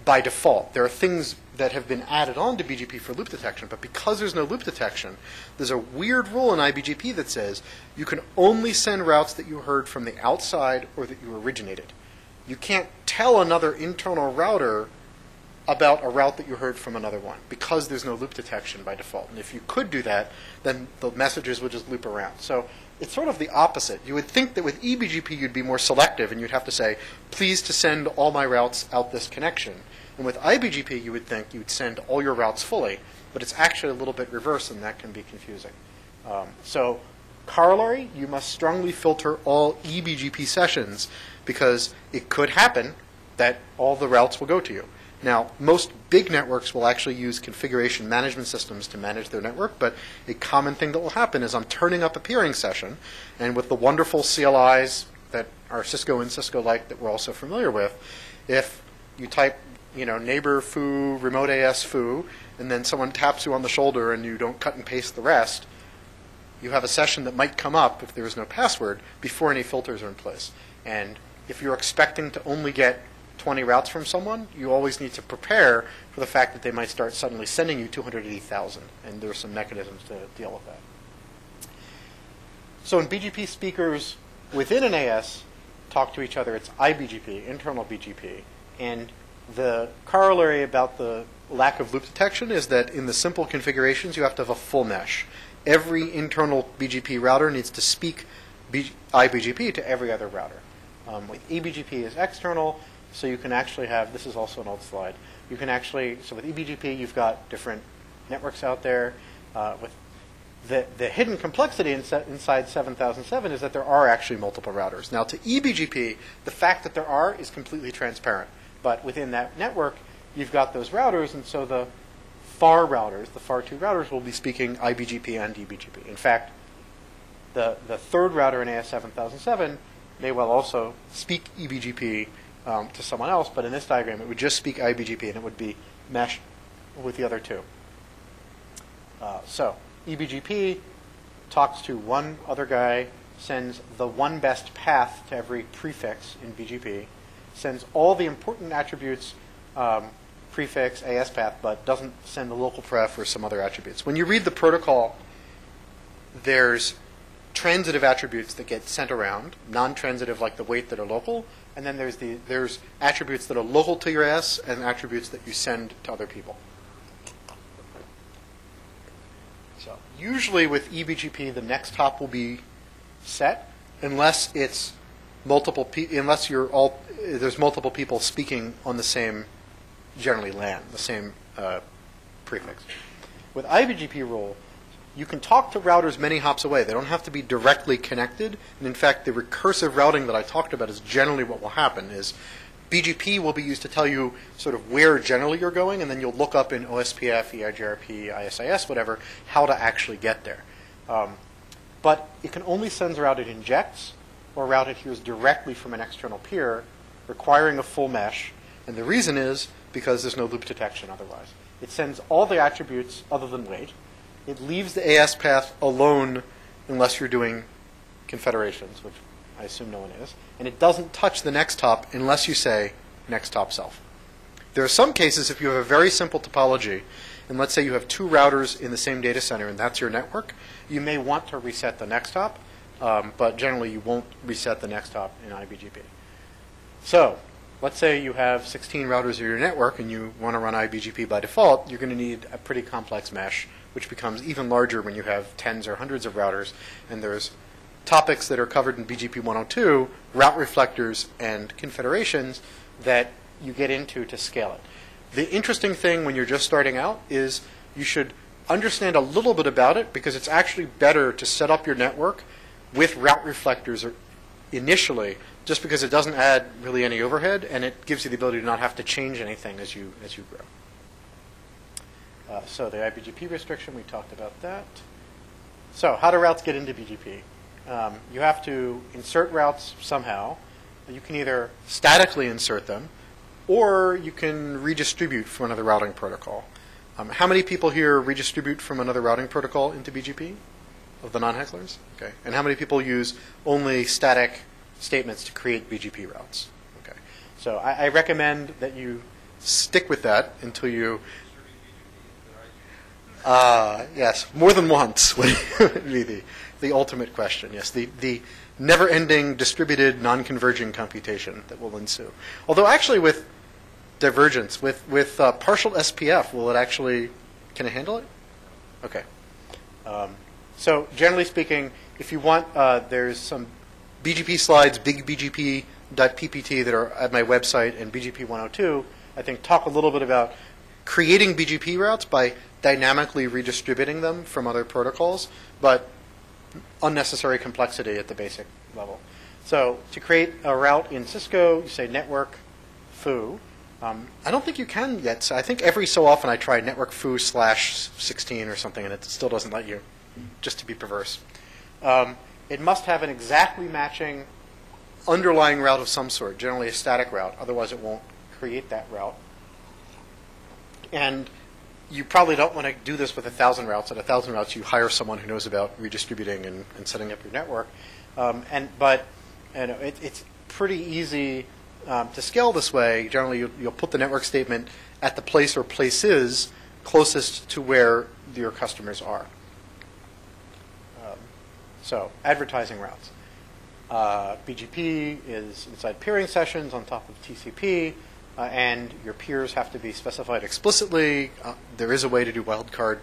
by default. There are things that have been added on to BGP for loop detection, but because there's no loop detection, there's a weird rule in iBGP that says you can only send routes that you heard from the outside or that you originated. You can't tell another internal router about a route that you heard from another one because there's no loop detection by default. And if you could do that, then the messages would just loop around. So it's sort of the opposite. You would think that with eBGP you'd be more selective and you'd have to say, please to send all my routes out this connection. And with iBGP you would think you'd send all your routes fully, but it's actually a little bit reverse and that can be confusing. So corollary, you must strongly filter all eBGP sessions because it could happen that all the routes will go to you. Now, most big networks will actually use configuration management systems to manage their network, but a common thing that will happen is I'm turning up a peering session, and with the wonderful CLIs that are Cisco and Cisco-like that we're also familiar with, if you type, neighbor foo, remote AS foo, and then someone taps you on the shoulder and you don't cut and paste the rest, you have a session that might come up if there is no password before any filters are in place. And if you're expecting to only get 20 routes from someone, you always need to prepare for the fact that they might start suddenly sending you 280,000, and there are some mechanisms to deal with that. So when BGP speakers within an AS talk to each other, it's iBGP, internal BGP, and the corollary about the lack of loop detection is that in the simple configurations you have to have a full mesh. Every internal BGP router needs to speak iBGP to every other router. With eBGP is external, so you can actually have, this is also an old slide, you can actually, so with eBGP you've got different networks out there. With the hidden complexity inside 7007 is that there are actually multiple routers. Now to eBGP, the fact that there are is completely transparent. But within that network, you've got those routers, and so the FAR routers, the FAR2 routers, will be speaking iBGP and eBGP. In fact, the third router in AS7007 may well also speak eBGP to someone else, but in this diagram it would just speak iBGP and it would be meshed with the other two. So eBGP talks to one other guy, sends the one best path to every prefix in BGP, sends all the important attributes, prefix, AS path, but doesn't send the local pref or some other attributes. When you read the protocol, there's transitive attributes that get sent around, non-transitive like the weight that are local, and then there's attributes that are local to your AS and attributes that you send to other people. So usually with eBGP, the next hop will be set unless it's there's multiple people speaking on the same, generally LAN, the same prefix. With iBGP role, you can talk to routers many hops away. They don't have to be directly connected. And in fact, the recursive routing that I talked about is generally what will happen is BGP will be used to tell you sort of where generally you're going, and then you'll look up in OSPF, eIGRP, ISIS, whatever, how to actually get there. But it can only send the route it injects or route it hears directly from an external peer, requiring a full mesh. And the reason is because there's no loop detection otherwise. It sends all the attributes other than weight. It leaves the AS path alone unless you're doing confederations, which I assume no one is. And it doesn't touch the next hop unless you say next hop self. There are some cases if you have a very simple topology, and let's say you have two routers in the same data center and that's your network, you may want to reset the next hop, but generally you won't reset the next hop in iBGP. So let's say you have 16 routers in your network and you want to run iBGP by default, you're going to need a pretty complex mesh, which becomes even larger when you have tens or hundreds of routers. And there's topics that are covered in BGP 102, route reflectors and confederations that you get into to scale it. The interesting thing when you're just starting out is you should understand a little bit about it because it's actually better to set up your network with route reflectors initially just because it doesn't add really any overhead and it gives you the ability to not have to change anything as you grow. So the iBGP restriction, we talked about that. So how do routes get into BGP? You have to insert routes somehow. You can either statically insert them, or you can redistribute from another routing protocol. How many people here redistribute from another routing protocol into BGP of the non-hecklers? Okay. And how many people use only static statements to create BGP routes? Okay. So I recommend that you stick with that until you. Yes, more than once would be the ultimate question. Yes, the never-ending distributed non-converging computation that will ensue. Although actually with divergence, with partial SPF, will it actually, can it handle it? Okay. So generally speaking, if you want, there's some BGP slides, bigbgp.ppt that are at my website, and BGP 102, I think, talk a little bit about creating BGP routes by dynamically redistributing them from other protocols, but unnecessary complexity at the basic level. So to create a route in Cisco, you say network foo. I don't think you can yet. So I think every so often I try network foo /16 or something, and it still doesn't let you, just to be perverse. It must have an exactly matching underlying route of some sort, generally a static route. Otherwise, it won't create that route. And you probably don't want to do this with 1,000 routes. At 1,000 routes, you hire someone who knows about redistributing and setting up your network. But it's pretty easy to scale this way. Generally, you'll put the network statement at the place or places closest to where your customers are. So advertising routes. BGP is inside peering sessions on top of TCP. And your peers have to be specified explicitly. There is a way to do wildcard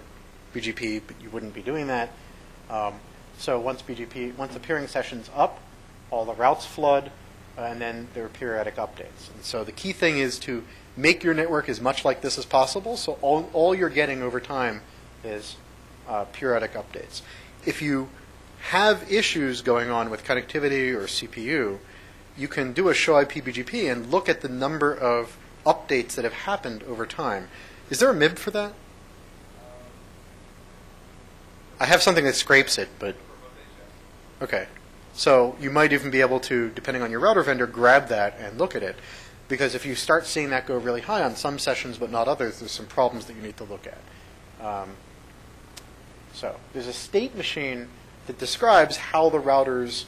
BGP, but you wouldn't be doing that. So once the peering session's up, all the routes flood, and then there are periodic updates. And so the key thing is to make your network as much like this as possible. So all you're getting over time is periodic updates. If you have issues going on with connectivity or CPU, you can do a show IP BGP and look at the number of updates that have happened over time. Is there a MIB for that? I have something that scrapes it, but okay. So you might even be able to, depending on your router vendor, grab that and look at it. Because if you start seeing that go really high on some sessions but not others, there's some problems that you need to look at. So there's a state machine that describes how the routers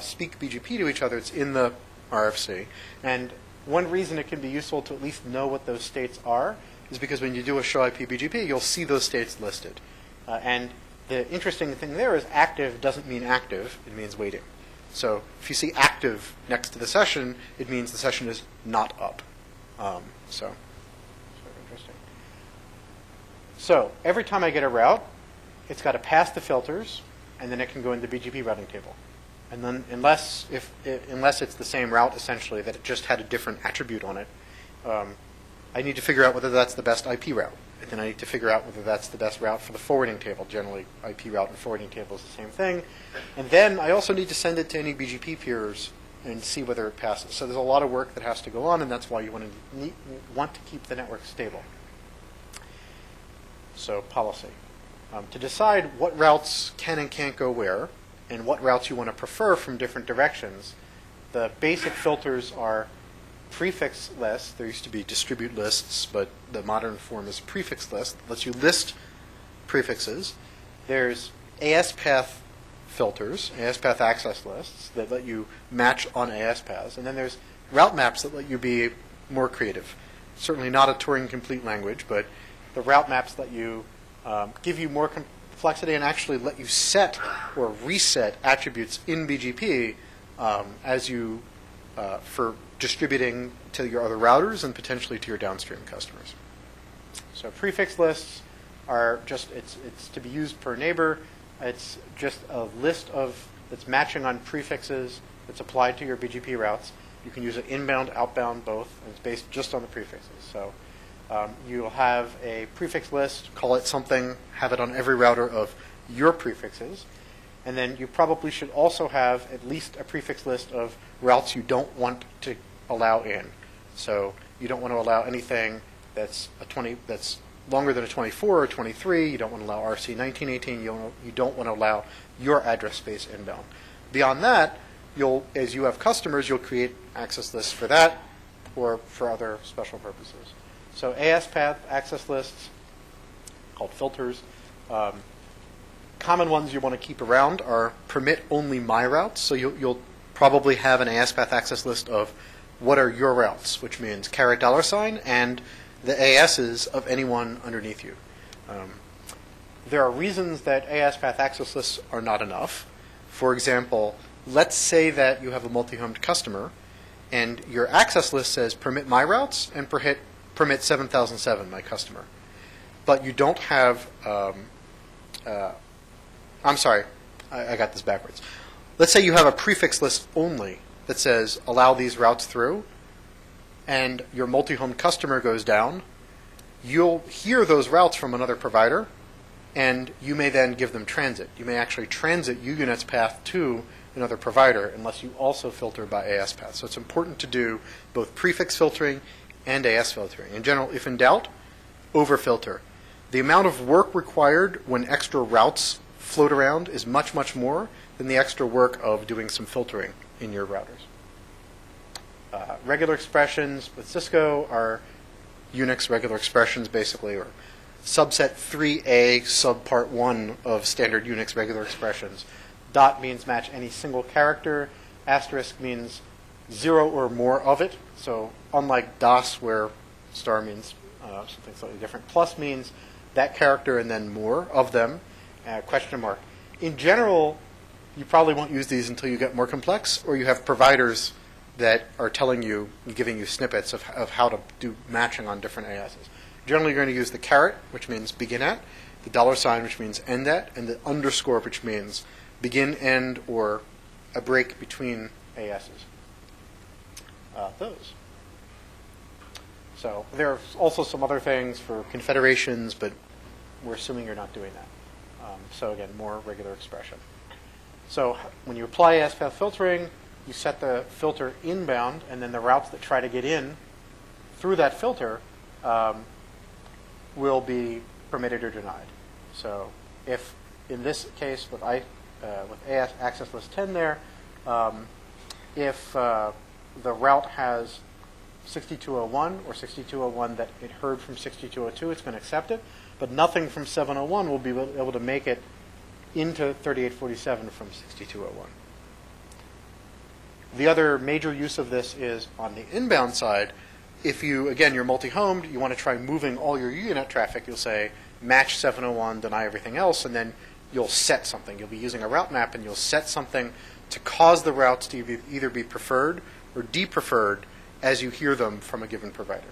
speak BGP to each other. It's in the RFC. And one reason it can be useful to at least know what those states are is because when you do a show IP BGP, you'll see those states listed. And the interesting thing there is active doesn't mean active. It means waiting. So if you see active next to the session, it means the session is not up. So very interesting. So every time I get a route, it's got to pass the filters, and then it can go into the BGP routing table. And then unless it's the same route, essentially, that it just had a different attribute on it, I need to figure out whether that's the best IP route. And then I need to figure out whether that's the best route for the forwarding table. Generally, IP route and forwarding table is the same thing. And then I also need to send it to any BGP peers and see whether it passes. So there's a lot of work that has to go on, and that's why you want to keep the network stable. So policy. To decide what routes can and can't go where, and what routes you want to prefer from different directions, the basic filters are prefix lists. There used to be distribute lists, but the modern form is prefix list. It lets you list prefixes. There's AS-path filters, AS-path access lists that let you match on AS paths. And then there's route maps that let you be more creative. Certainly not a Turing complete language, but the route maps let you give you more complexity and actually let you set or reset attributes in BGP as you for distributing to your other routers and potentially to your downstream customers. So prefix lists are just it's to be used per neighbor. It's just a list of that's matching on prefixes that's applied to your BGP routes. You can use it inbound, outbound, both, and it's based just on the prefixes. So you'll have a prefix list, call it something, have it on every router of your prefixes. And then you probably should also have at least a prefix list of routes you don't want to allow in. So you don't want to allow anything that's that's longer than a 24 or 23. You don't want to allow RC 1918. You don't want to allow your address space inbound. Beyond that, as you have customers, you'll create access lists for that or for other special purposes. So AS-path access lists, called filters. Common ones you want to keep around are permit only my routes. So you'll probably have an AS-path access list of what are your routes, which means $$ and the ASs of anyone underneath you. There are reasons that AS path access lists are not enough. For example, let's say that you have a multi-homed customer, and your access list says permit my routes and permit 7007, my customer. But you don't have, I'm sorry, I got this backwards. Let's say you have a prefix list only that says allow these routes through, and your multi-homed customer goes down. You'll hear those routes from another provider, and you may then give them transit. You may actually transit UUnet's path to another provider unless you also filter by AS path. So it's important to do both prefix filtering and AS filtering. In general, if in doubt, overfilter. The amount of work required when extra routes float around is much, much more than the extra work of doing some filtering in your routers. Regular expressions with Cisco are Unix regular expressions, basically, or subset 3A subpart 1 of standard Unix regular expressions. Dot means match any single character. Asterisk means 0 or more of it. So unlike DOS, where star means something slightly different, plus means that character and then more of them. Question mark. In general, you probably won't use these until you get more complex, or you have providers that are telling you and giving you snippets of how to do matching on different ASs. Generally, you're going to use the caret, which means begin at, the $, which means end at, and the underscore, which means begin, end, or a break between ASs. Those. So there are also some other things for confederations, but we're assuming you're not doing that. So again, more regular expression. So when you apply AS path filtering, you set the filter inbound, and then the routes that try to get in through that filter will be permitted or denied. So if, in this case, with AS access list 10 there, if the route has 6201 or 6201 that it heard from 6202, it's going to accept it. But nothing from 701 will be able to make it into 3847 from 6201. The other major use of this is on the inbound side. If you, again, you're multi-homed, you want to try moving all your UUnet traffic, you'll say match 701, deny everything else, and then you'll set something. You'll be using a route map, and you'll set something to cause the routes to either be preferred or de-preferred as you hear them from a given provider.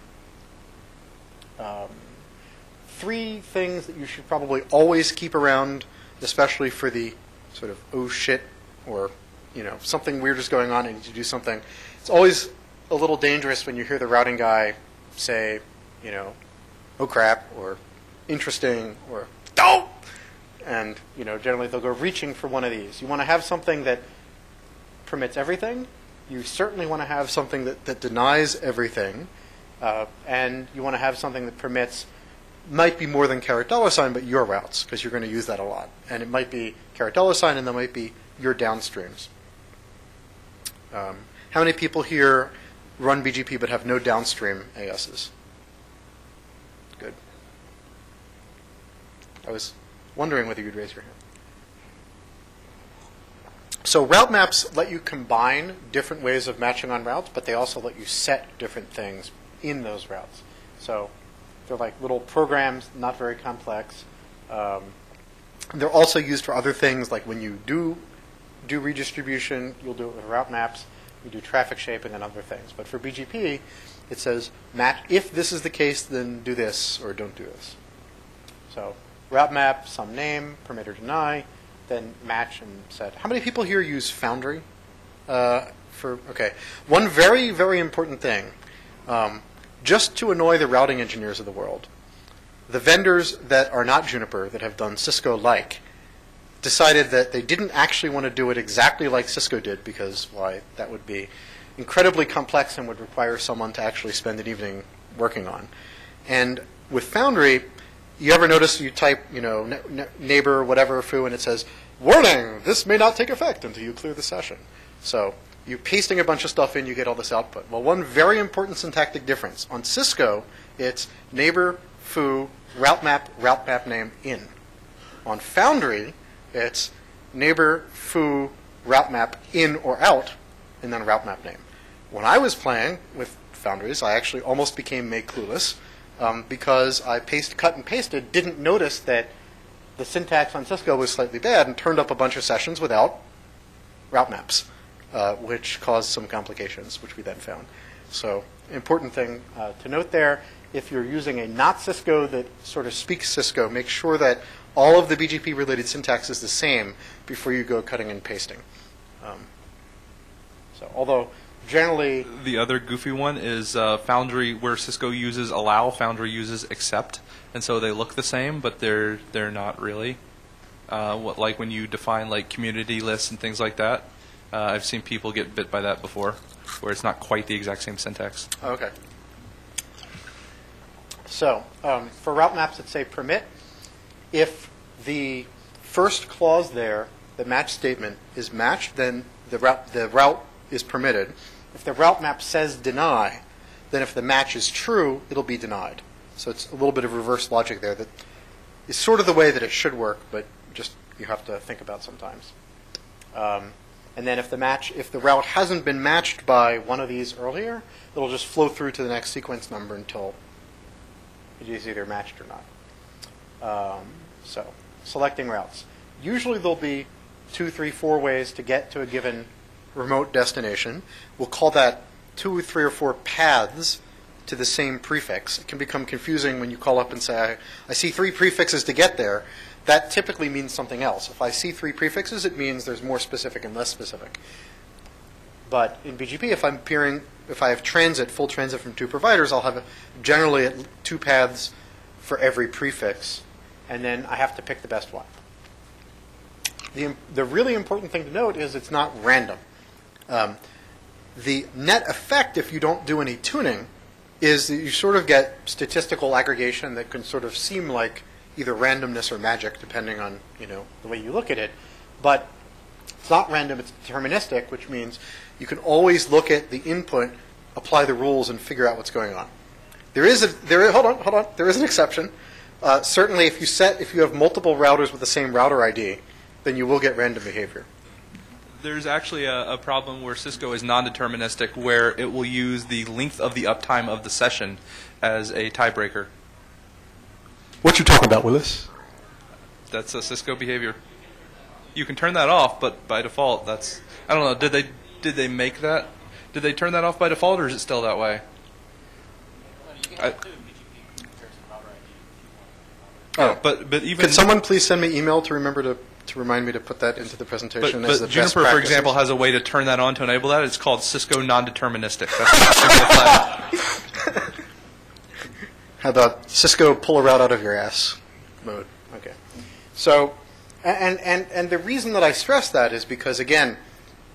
3 things that you should probably always keep around, especially for the sort of oh shit, or something weird is going on and you need to do something. It's always a little dangerous when you hear the routing guy say, oh crap, or interesting, or don't. And generally they'll go reaching for one of these. You want to have something that permits everything. You certainly want to have something that denies everything, and you want to have something that permits, might be more than $, but your routes, because you're going to use that a lot. And it might be $, and there might be your downstreams. How many people here run BGP but have no downstream ASs? Good. I was wondering whether you'd raise your hand. So route maps let you combine different ways of matching on routes, but they also let you set different things in those routes. So they're like little programs, not very complex. They're also used for other things, like when you do redistribution, you'll do it with route maps. You do traffic shaping and other things. But for BGP, it says, if this is the case, then do this or don't do this. So route map, some name, permit or deny, then match and set. How many people here use Foundry? Okay. One very, very important thing, just to annoy the routing engineers of the world, the vendors that are not Juniper, that have done Cisco-like, decided that they didn't actually want to do it exactly like Cisco did, because, why, that would be incredibly complex and would require someone to actually spend an evening working on. And with Foundry, you ever notice you type, neighbor, whatever, foo, and it says, warning, this may not take effect until you clear the session. So you're pasting a bunch of stuff in, you get all this output. Well, one very important syntactic difference. On Cisco, it's neighbor, foo, route map name, in. On Foundry, it's neighbor, foo, route map, in or out, and then route map name. When I was playing with Foundries, I actually almost became make clueless because I cut and pasted, didn't notice that the syntax on Cisco was slightly bad and turned up a bunch of sessions without route maps, which caused some complications, which we then found. So important thing to note there, if you're using a not Cisco that sort of speaks Cisco, make sure that all of the BGP-related syntax is the same before you go cutting and pasting. Although generally... The other goofy one is Foundry, where Cisco uses allow, Foundry uses accept. And so they look the same, but they're not really. Like when you define like community lists and things like that. I've seen people get bit by that before, where it's not quite the exact same syntax. Okay. So for route maps that say permit, if the first clause there, the match statement, is matched, then the route is permitted. If the route map says deny, then if the match is true, it'll be denied. So it's a little bit of reverse logic there that is sort of the way that it should work, but just you have to think about sometimes. And then if the route hasn't been matched by one of these earlier, it'll just flow through to the next sequence number until it is either matched or not. So selecting routes. Usually there'll be 2, 3, 4 ways to get to a given remote destination. We'll call that 2, 3, or 4 paths to the same prefix. It can become confusing when you call up and say, I see 3 prefixes to get there. That typically means something else. If I see 3 prefixes, it means there's more specific and less specific. But in BGP, if I have transit, full transit from 2 providers, I'll have generally 2 paths for every prefix, and then I have to pick the best one. The really important thing to note is it's not random. The net effect, if you don't do any tuning, is that you sort of get statistical aggregation that can sort of seem like either randomness or magic, depending on the way you look at it. But it's not random; it's deterministic, which means you can always look at the input, apply the rules, and figure out what's going on. Hold on. There is an exception. Certainly, if you have multiple routers with the same router ID, then you will get random behavior. There's actually a problem where Cisco is non-deterministic, where it will use the length of the uptime of the session as a tiebreaker. What you talking about, Willis? That's a Cisco behavior. You can turn that off, but by default, that's... I don't know, did they make that? Did they turn that off by default, or is it still that way? But even... Could someone please send me email to remind me to put that into the presentation as the But best Juniper, for example, has a way to turn that on to enable that. It's called Cisco non-deterministic. That's simple. How about Cisco pull a route out of your ass mode? Okay. So, and the reason that I stress that is because, again,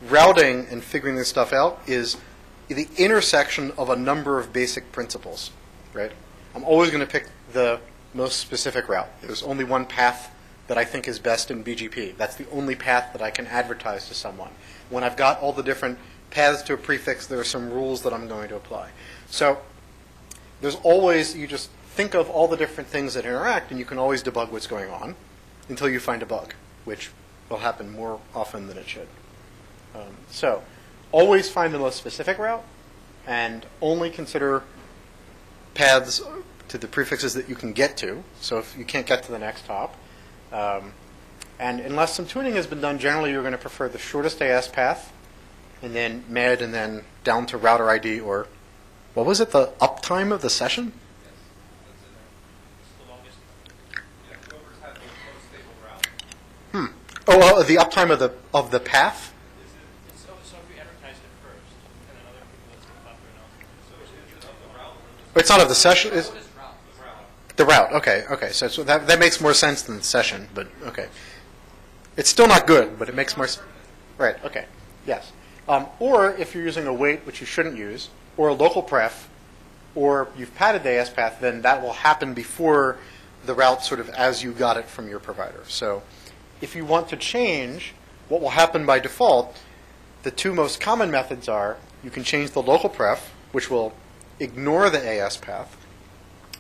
routing and figuring this stuff out is the intersection of a number of basic principles, right? I'm always going to pick the most specific route. There's only one path that I think is best in BGP. That's the only path that I can advertise to someone. When I've got all the different paths to a prefix, there are some rules that I'm going to apply. So there's always, you just think of all the different things that interact, and you can always debug what's going on until you find a bug, which will happen more often than it should. So always find the most specific route, and only consider paths to the prefixes that you can get to. So if you can't get to the next hop, and unless some tuning has been done, generally you're going to prefer the shortest AS path, and then MED, and then down to router ID, or what was it, the uptime of the session? Oh, the uptime of the path? So if we advertise it first, and then other people that's after another. It's not of the session. Is the route? Okay. So that makes more sense than the session, but okay. It's still not good, but it makes more sense. Right. Okay. Yes. Or if you're using a wait, which you shouldn't use, or a local pref, or you've padded the AS path, then that will happen before the route sort of as you got it from your provider. So if you want to change, what will happen by default, the 2 most common methods are you can change the local pref, which will ignore the AS path,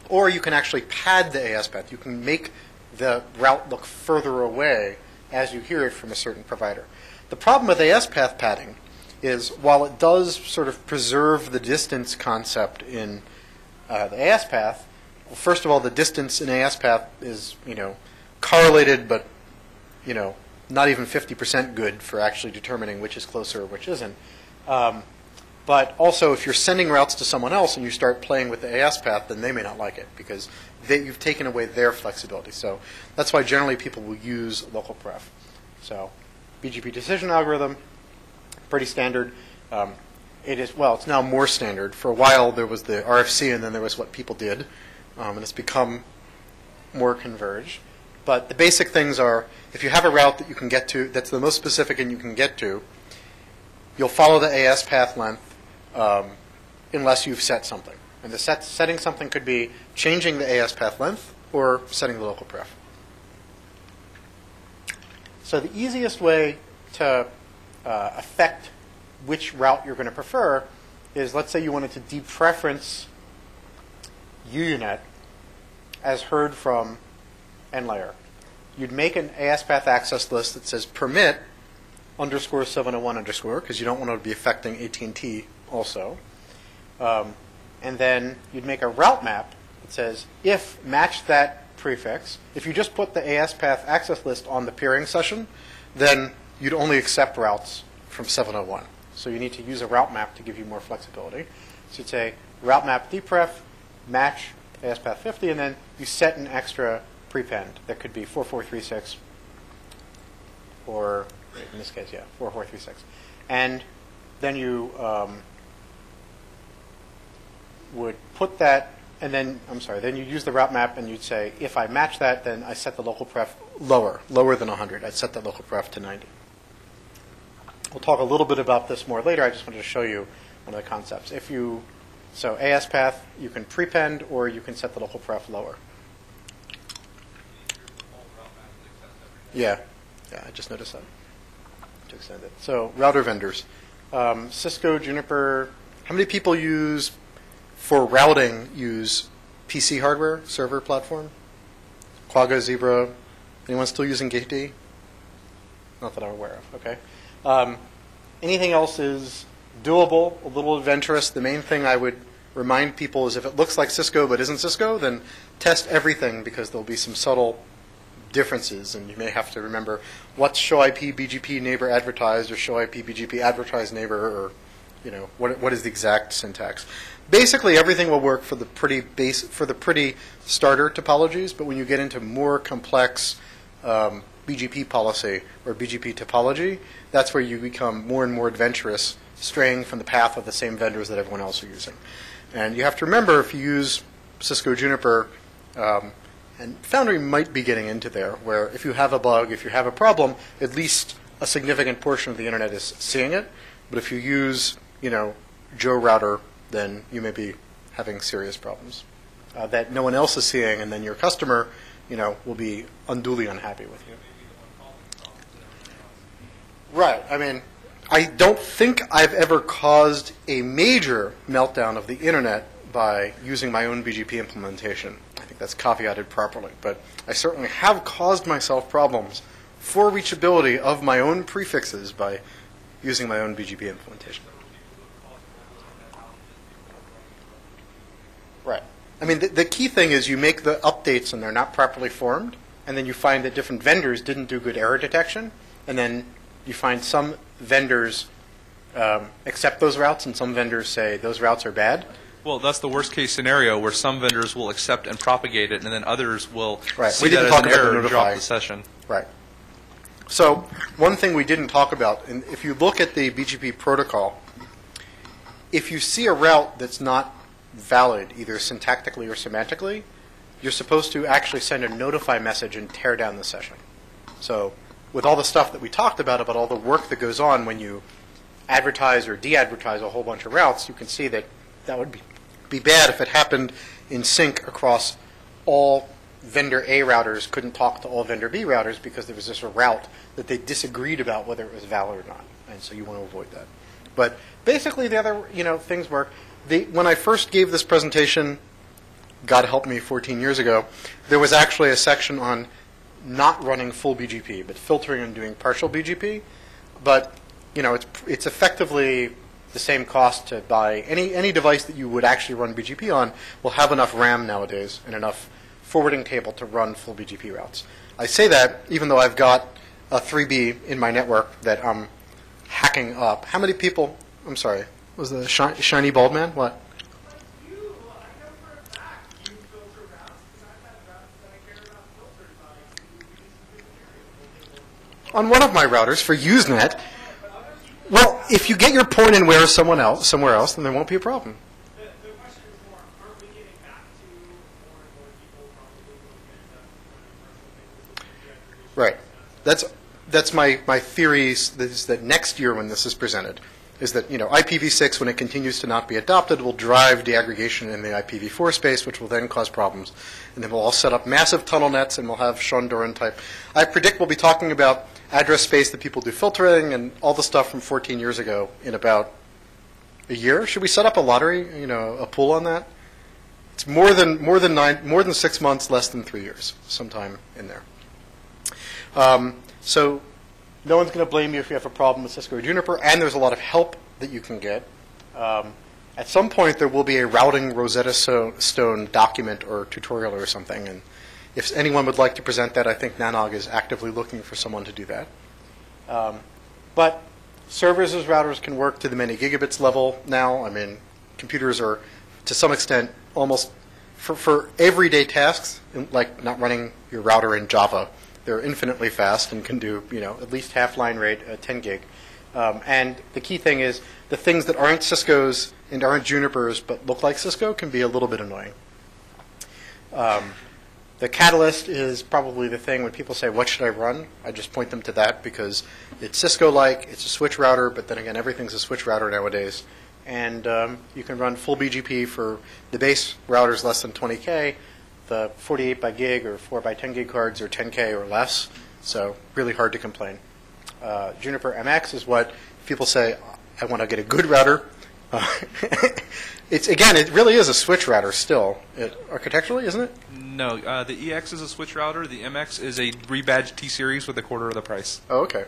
or you can actually pad the AS path. You can make the route look further away as you hear it from a certain provider. The problem with AS path padding is while it does sort of preserve the distance concept in the AS path, well, first of all, the distance in AS path is, correlated, but, not even 50% good for actually determining which is closer or which isn't. But also, if you're sending routes to someone else and you start playing with the AS path, then they may not like it because you've taken away their flexibility. So that's why generally people will use local pref. So BGP decision algorithm, pretty standard. It's now more standard. For a while, there was the RFC, and then there was what people did. And it's become more converged. But the basic things are, if you have a route that you can get to, that's the most specific and you can get to, you'll follow the AS path length unless you've set something. And the setting something could be changing the AS path length or setting the local pref. So the easiest way to affect which route you're going to prefer is, let's say you wanted to depreference UUNet as heard from end layer. You'd make an AS path access list that says permit _701_ because you don't want to be affecting AT&T also. And then you'd make a route map that says if match that prefix. If you just put the AS path access list on the peering session, then you'd only accept routes from 701. So you need to use a route map to give you more flexibility. So you'd say route map depref, match AS path 50, and then you set an extra prepend that could be 4436 or, in this case, 4436. And then you would put that, and then, then you use the route map and you'd say, if I match that, then I set the local pref lower than 100. I'd set the local pref to 90. We'll talk a little bit about this more later. I just wanted to show you one of the concepts. So AS path, you can prepend or you can set the local pref lower. Yeah, I just noticed that to extend it. So router vendors, Cisco, Juniper. How many people for routing use PC hardware, server platform? Quagga, Zebra. Anyone still using GateD? Not that I'm aware of. Okay. Anything else is doable, a little adventurous. The main thing I would remind people is if it looks like Cisco but isn't Cisco, then test everything because there'll be some subtle differences, and you may have to remember what's show IP BGP neighbor advertised or show IP BGP advertised neighbor, or what is the exact syntax. Basically, everything will work for the pretty starter topologies, but when you get into more complex BGP policy or BGP topology, that's where you become more and more adventurous, straying from the path of the same vendors that everyone else are using. And you have to remember, if you use Cisco, Juniper, and Foundry might be getting into there, where if you have a bug, if you have a problem, at least a significant portion of the internet is seeing it. But if you use, Joe router, then you may be having serious problems that no one else is seeing, and then your customer, will be unduly unhappy with you. Right. I mean, I don't think I've ever caused a major meltdown of the internet by using my own BGP implementation. I think that's caveated properly. But I certainly have caused myself problems for reachability of my own prefixes by using my own BGP implementation. Right. I mean, the key thing is you make the updates and they're not properly formed, and then you find that different vendors didn't do good error detection, and then you find some vendors accept those routes and some vendors say those routes are bad. Well, that's the worst case scenario where some vendors will accept and propagate it, and then others will right. see that as an error and drop the session. Right. So one thing we didn't talk about, and if you look at the BGP protocol, if you see a route that's not valid, either syntactically or semantically, you're supposed to actually send a notify message and tear down the session. So with all the stuff that we talked about all the work that goes on when you advertise or de-advertise a whole bunch of routes, you can see that that would be bad if it happened in sync across all vendor A routers couldn't talk to all vendor B routers because there was just a route that they disagreed about whether it was valid or not. And so you want to avoid that. But basically the other things were, when I first gave this presentation, God help me, 14 years ago, there was actually a section on not running full BGP, but filtering and doing partial BGP. But it's effectively the same cost to buy any device that you would actually run BGP on will have enough RAM nowadays and enough forwarding table to run full BGP routes. I say that even though I've got a 3B in my network that I'm hacking up. How many people? I'm sorry. Was the shiny bald man? What? On one of my routers for Usenet. Well, if you get your point in where somewhere else, then there won't be a problem. The question is more, aren't we getting back to more and more people probably looking at Right. That's my theory is that next year when this is presented, is that IPv6, when it continues to not be adopted, will drive deaggregation in the IPv4 space, which will then cause problems. And then we'll all set up massive tunnel nets, and we'll have Sean Doran type. I predict we'll be talking about address space that people do filtering and all the stuff from 14 years ago in about a year. Should we set up a lottery, a pool on that? It's more than 6 months, less than 3 years, sometime in there. So no one's going to blame you if you have a problem with Cisco or Juniper, and there's a lot of help that you can get. At some point, there will be a routing Rosetta Stone document or tutorial or something, and if anyone would like to present that, I think Nanog is actively looking for someone to do that. But servers as routers can work to the many gigabits level now. I mean, computers are, to some extent, almost for everyday tasks, like not running your router in Java. They're infinitely fast and can do, at least half line rate, 10 gig. And the key thing is the things that aren't Cisco's and aren't Juniper's but look like Cisco can be a little bit annoying. The Catalyst is probably the thing when people say, what should I run? I just point them to that because it's Cisco-like, it's a switch router, but then again, everything's a switch router nowadays. And you can run full BGP for the base routers less than 20K. The 48 by gig or 4 by 10 gig cards are 10K or less, so really hard to complain. Juniper MX is what people say, I want to get a good router. It really is a switch router still, architecturally, isn't it? No, the EX is a switch router. The MX is a rebadged T-Series with a quarter of the price. Oh, okay.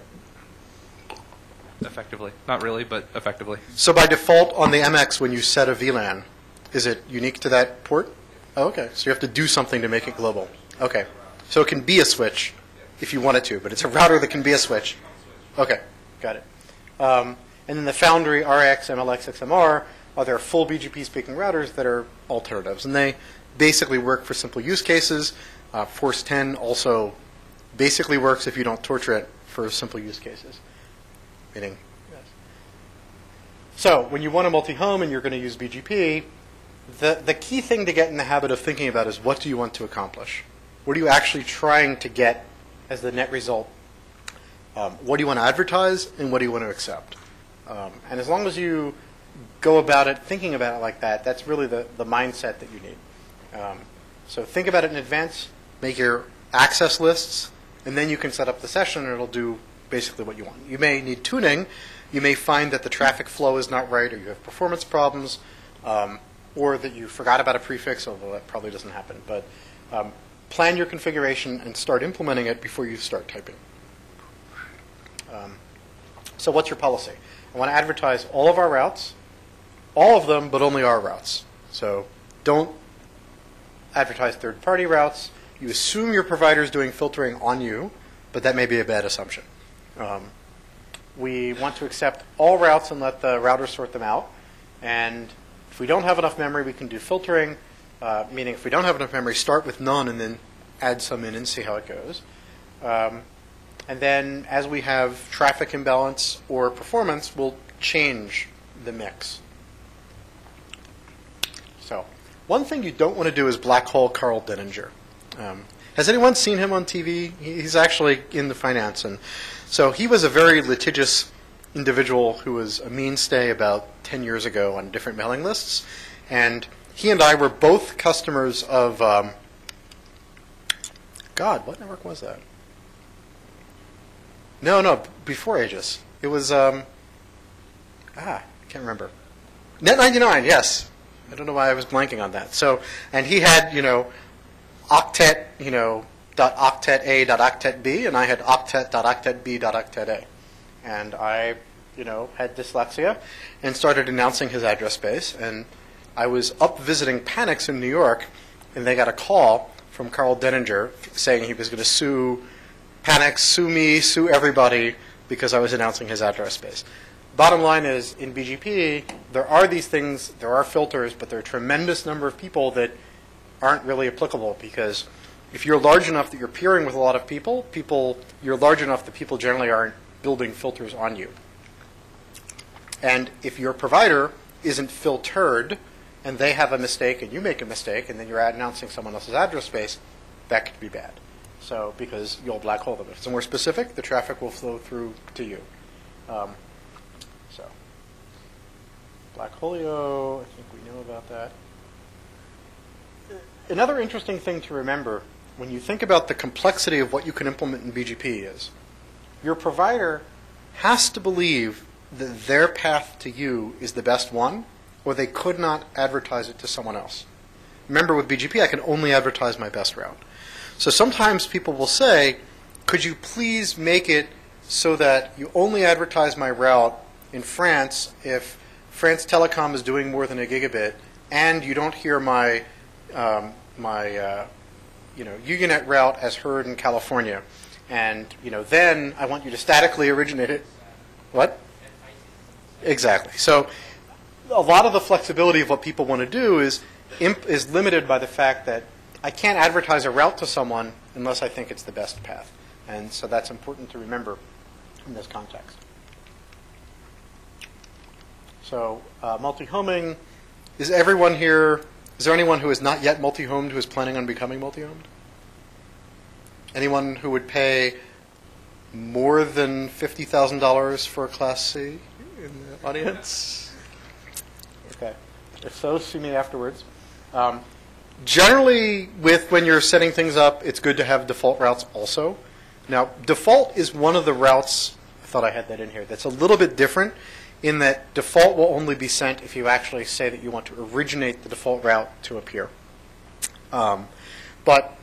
Effectively. Not really, but effectively. So by default on the MX, when you set a VLAN, is it unique to that port? Oh, okay. So you have to do something to make it global. Okay. So it can be a switch if you want it to, but it's a router that can be a switch. Okay. Got it. And then the Foundry RX, MLX, XMR are their full BGP speaking routers that are alternatives. And they basically work for simple use cases. Force 10 also basically works if you don't torture it for simple use cases. Meaning, yes. So when you want a multi-home and you're going to use BGP, the key thing to get in the habit of thinking about is what do you want to accomplish? What are you actually trying to get as the net result? What do you want to advertise and what do you want to accept? And as long as you go about it thinking about it like that, that's really the mindset that you need. So think about it in advance, make your access lists, and then you can set up the session and it'll do basically what you want. You may need tuning. You may find that the traffic flow is not right or you have performance problems. Or that you forgot about a prefix, although that probably doesn't happen. But plan your configuration and start implementing it before you start typing. So what's your policy? I want to advertise all of our routes, all of them, but only our routes. So don't advertise third-party routes. You assume your provider is doing filtering on you, but that may be a bad assumption. We want to accept all routes and let the router sort them out. And if we don't have enough memory, we can do filtering, meaning if we don't have enough memory, start with none and then add some in and see how it goes. And then as we have traffic imbalance or performance, we'll change the mix. So one thing you don't want to do is black hole Carl Denninger. Has anyone seen him on TV? He's actually in the finance. And so he was a very litigious individual who was a mainstay about 10 years ago on different mailing lists. And he and I were both customers of, God, what network was that? No, before Aegis. It was, I can't remember. Net99, yes. I don't know why I was blanking on that. So, and he had, octet, .octet A.octet B, and I had octet.octet B.octet A. And I had dyslexia and started announcing his address space. And I was up visiting Panix in New York, and they got a call from Carl Denninger saying he was going to sue Panix, sue me, sue everybody because I was announcing his address space. Bottom line is, in BGP, there are these things, there are filters, but there are a tremendous number of people that aren't really applicable, because if you're large enough that you're peering with a lot of people, you're large enough that people generally aren't building filters on you. And if your provider isn't filtered and they have a mistake and you make a mistake and then you're announcing someone else's address space, that could be bad. So, because you'll black hole them. If it's more specific, the traffic will flow through to you. So, black holio, I think we know about that. Another interesting thing to remember when you think about the complexity of what you can implement in BGP is your provider has to believe that their path to you is the best one, or they could not advertise it to someone else. Remember, with BGP, I can only advertise my best route. So sometimes people will say, could you please make it so that you only advertise my route in France if France Telecom is doing more than a gigabit, and you don't hear my UUNet route as heard in California, and then I want you to statically originate it. What? Exactly. So a lot of the flexibility of what people want to do is limited by the fact that I can't advertise a route to someone unless I think it's the best path, and so that's important to remember in this context. So multi-homing, is everyone here? Is there anyone who is not yet multi-homed who is planning on becoming multi-homed? Anyone who would pay more than $50,000 for a Class C in the audience? Okay. If so, see me afterwards. Generally, when you're setting things up, it's good to have default routes also. Now, default is one of the routes, I thought I had that in here, that's a little bit different in that default will only be sent if you actually say that you want to originate the default route to appear. But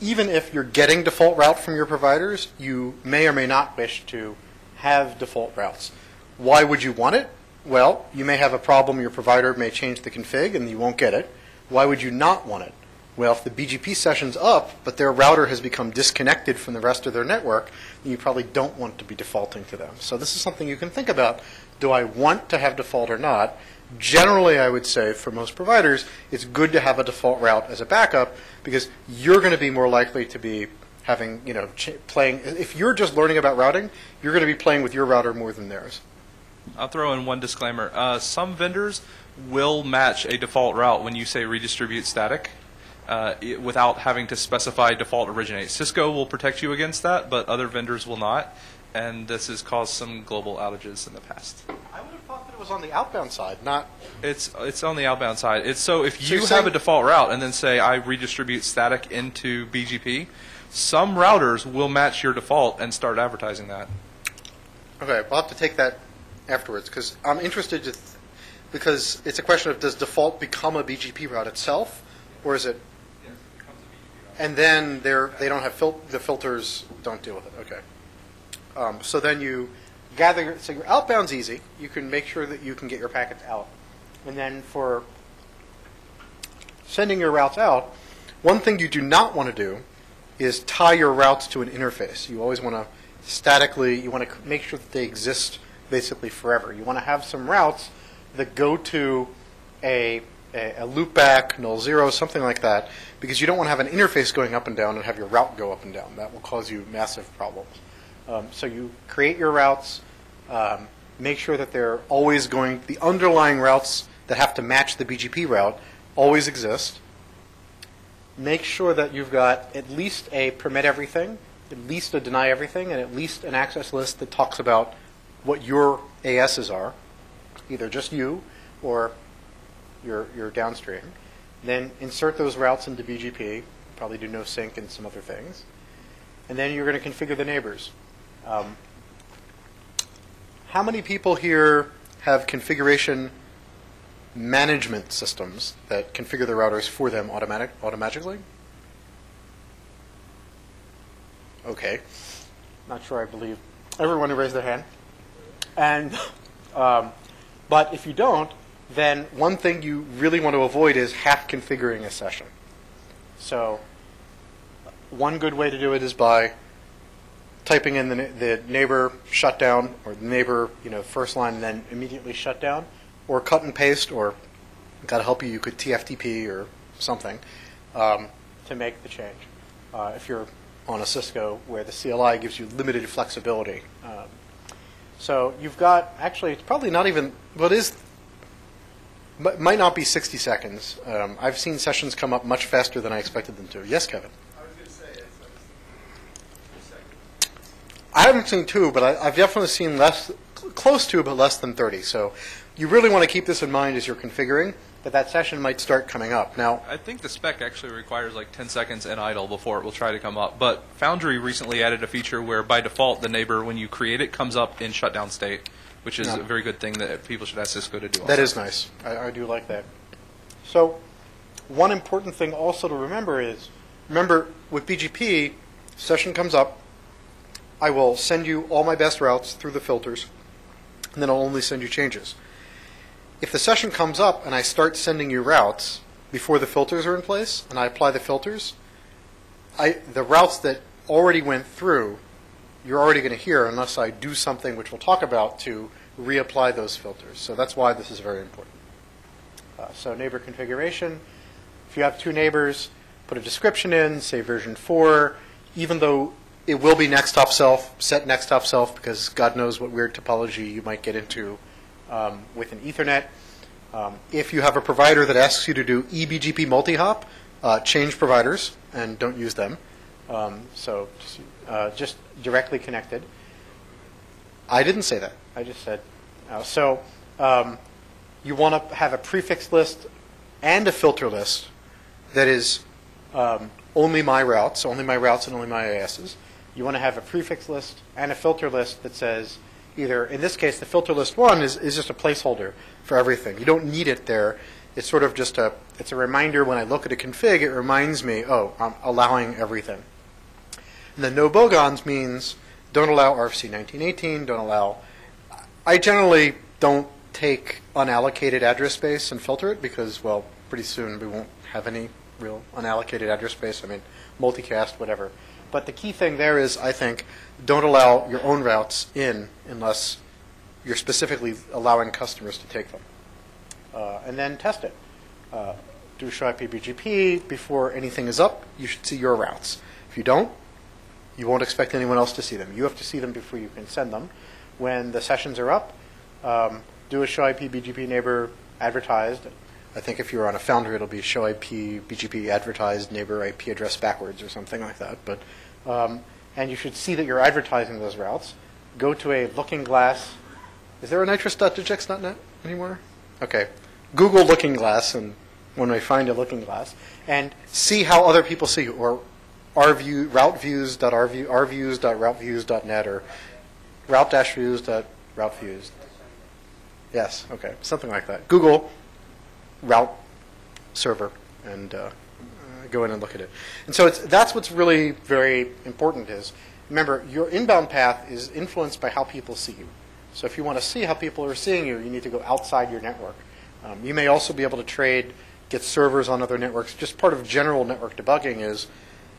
even if you're getting default route from your providers, you may or may not wish to have default routes. Why would you want it? Well, you may have a problem. Your provider may change the config and you won't get it. Why would you not want it? Well, if the BGP session's up, but their router has become disconnected from the rest of their network, then you probably don't want to be defaulting to them. So this is something you can think about. Do I want to have default or not? Generally, I would say for most providers, it's good to have a default route as a backup because you're going to be more likely to be having, playing. If you're just learning about routing, you're going to be playing with your router more than theirs. I'll throw in one disclaimer. Some vendors will match a default route when you say redistribute static without having to specify default originate. Cisco will protect you against that, but other vendors will not. And this has caused some global outages in the past. I would have thought that it was on the outbound side, not... It's on the outbound side. If you have a default route and then say I redistribute static into BGP, some routers will match your default and start advertising that. Okay, we'll have to take that afterwards because I'm interested because it's a question of does default become a BGP route itself, or is it? Yes, it becomes a BGP route. And then they don't have the filters don't deal with it. Okay. So then you gather. So your outbound's easy. You can make sure that you can get your packets out, and then for sending your routes out, one thing you do not want to do is tie your routes to an interface. You always want to statically. You want to make sure that they exist basically forever. You want to have some routes that go to a loopback, null zero, something like that, because you don't want to have an interface going up and down and have your route go up and down. That will cause you massive problems. So you create your routes, make sure that they're always going, the underlying routes that have to match the BGP route always exist. Make sure that you've got at least a permit everything, at least a deny everything, and at least an access list that talks about what your ASs are, either just you or your downstream. Then insert those routes into BGP, probably do no sync and some other things. And then you're going to configure the neighbors. How many people here have configuration management systems that configure the routers for them automatically? Okay. Not sure I believe everyone who raised their hand. And but if you don't, then one thing you really want to avoid is half configuring a session. So one good way to do it is by typing in the neighbor shutdown or the neighbor first line and then immediately shut down, or cut and paste, or got to help you could TFTP or something to make the change. If you're on a Cisco where the CLI gives you limited flexibility. So you've got, actually, it's probably not even, well, it is, might not be 60 seconds. I've seen sessions come up much faster than I expected them to. Yes, Kevin? I was going to say, it's like 2 seconds. I haven't seen 2, but I've definitely seen close to, but less than 30. So you really want to keep this in mind as you're configuring, that session might start coming up. Now, I think the spec actually requires like 10 seconds and idle before it will try to come up. But Foundry recently added a feature where by default the neighbor, when you create it, comes up in shutdown state, which is a very good thing that people should ask Cisco to do. That is nice. I do like that. So one important thing also to remember is, with BGP, session comes up, I will send you all my best routes through the filters, and then I'll only send you changes. If the session comes up and I start sending you routes before the filters are in place, and I apply the filters, the routes that already went through, you're already going to hear unless I do something which we'll talk about to reapply those filters. So that's why this is very important. So neighbor configuration, if you have 2 neighbors, put a description in, say version 4, even though it will be next hop self, set next hop self, because God knows what weird topology you might get into with an Ethernet. If you have a provider that asks you to do eBGP multi-hop, change providers and don't use them. So just directly connected. I didn't say that. I just said you want to have a prefix list and a filter list that is only my routes and only my ASs. You want to have a prefix list and a filter list that says either, in this case, the filter list 1 is just a placeholder for everything. You don't need it there. It's sort of just it's a reminder when I look at a config, it reminds me, oh, I'm allowing everything. And then no bogons means don't allow RFC 1918, don't allow, I generally don't take unallocated address space and filter it because, well, pretty soon we won't have any real unallocated address space. I mean, multicast, whatever. But the key thing there is, I think, don't allow your own routes in unless you're specifically allowing customers to take them. And then test it. Do show IP BGP before anything is up. You should see your routes. If you don't, you won't expect anyone else to see them. You have to see them before you can send them. When the sessions are up, do a show IP BGP neighbor advertised. I think if you're on a Foundry, it'll be show IP BGP advertised neighbor IP address backwards or something like that. But and you should see that you're advertising those routes. Go to a looking glass. Is there a nitrous.digix.net anymore? Okay. Google looking glass, and when I find a looking glass, and see how other people see you, or routeviews.routeviews.net or route-views.routeviews. Yes, okay, something like that. Google route server and go in and look at it. And so that's what's really very important is, remember, your inbound path is influenced by how people see you. So if you want to see how people are seeing you, you need to go outside your network. You may also be able to trade, get servers on other networks. Just part of general network debugging is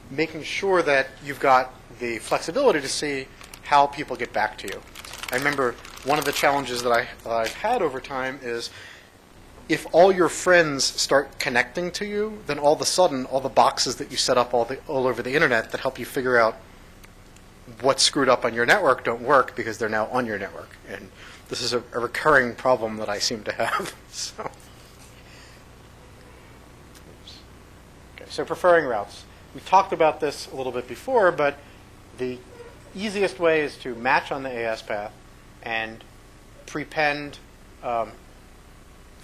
making sure that you've got the flexibility to see how people get back to you. I remember one of the challenges that I've had over time is if all your friends start connecting to you, then all of a sudden, all the boxes that you set up all over the internet that help you figure out what's screwed up on your network don't work because they're now on your network. And this is a recurring problem that I seem to have. So preferring routes. We talked about this a little bit before, but the easiest way is to match on the AS path and prepend the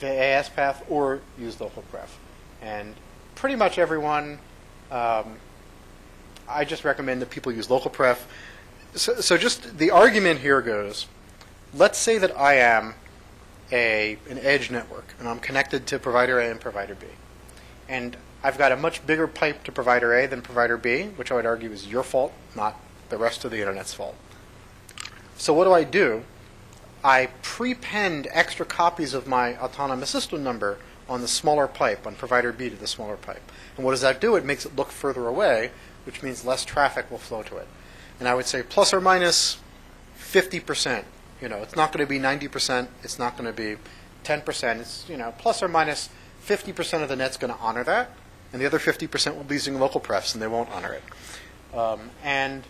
AS path or use local pref. And pretty much everyone, I just recommend that people use local pref. So just the argument here goes, let's say that I am an edge network and I'm connected to provider A and provider B. And I've got a much bigger pipe to provider A than provider B, which I would argue is your fault, not the rest of the internet's fault. So what do? I prepend extra copies of my autonomous system number on the smaller pipe, on provider B to the smaller pipe. And what does that do? It makes it look further away, which means less traffic will flow to it. And I would say plus or minus 50%. It's not going to be 90%. It's not going to be 10%. It's, plus or minus 50% of the net's going to honor that, and the other 50% will be using local prefs, and they won't honor it. And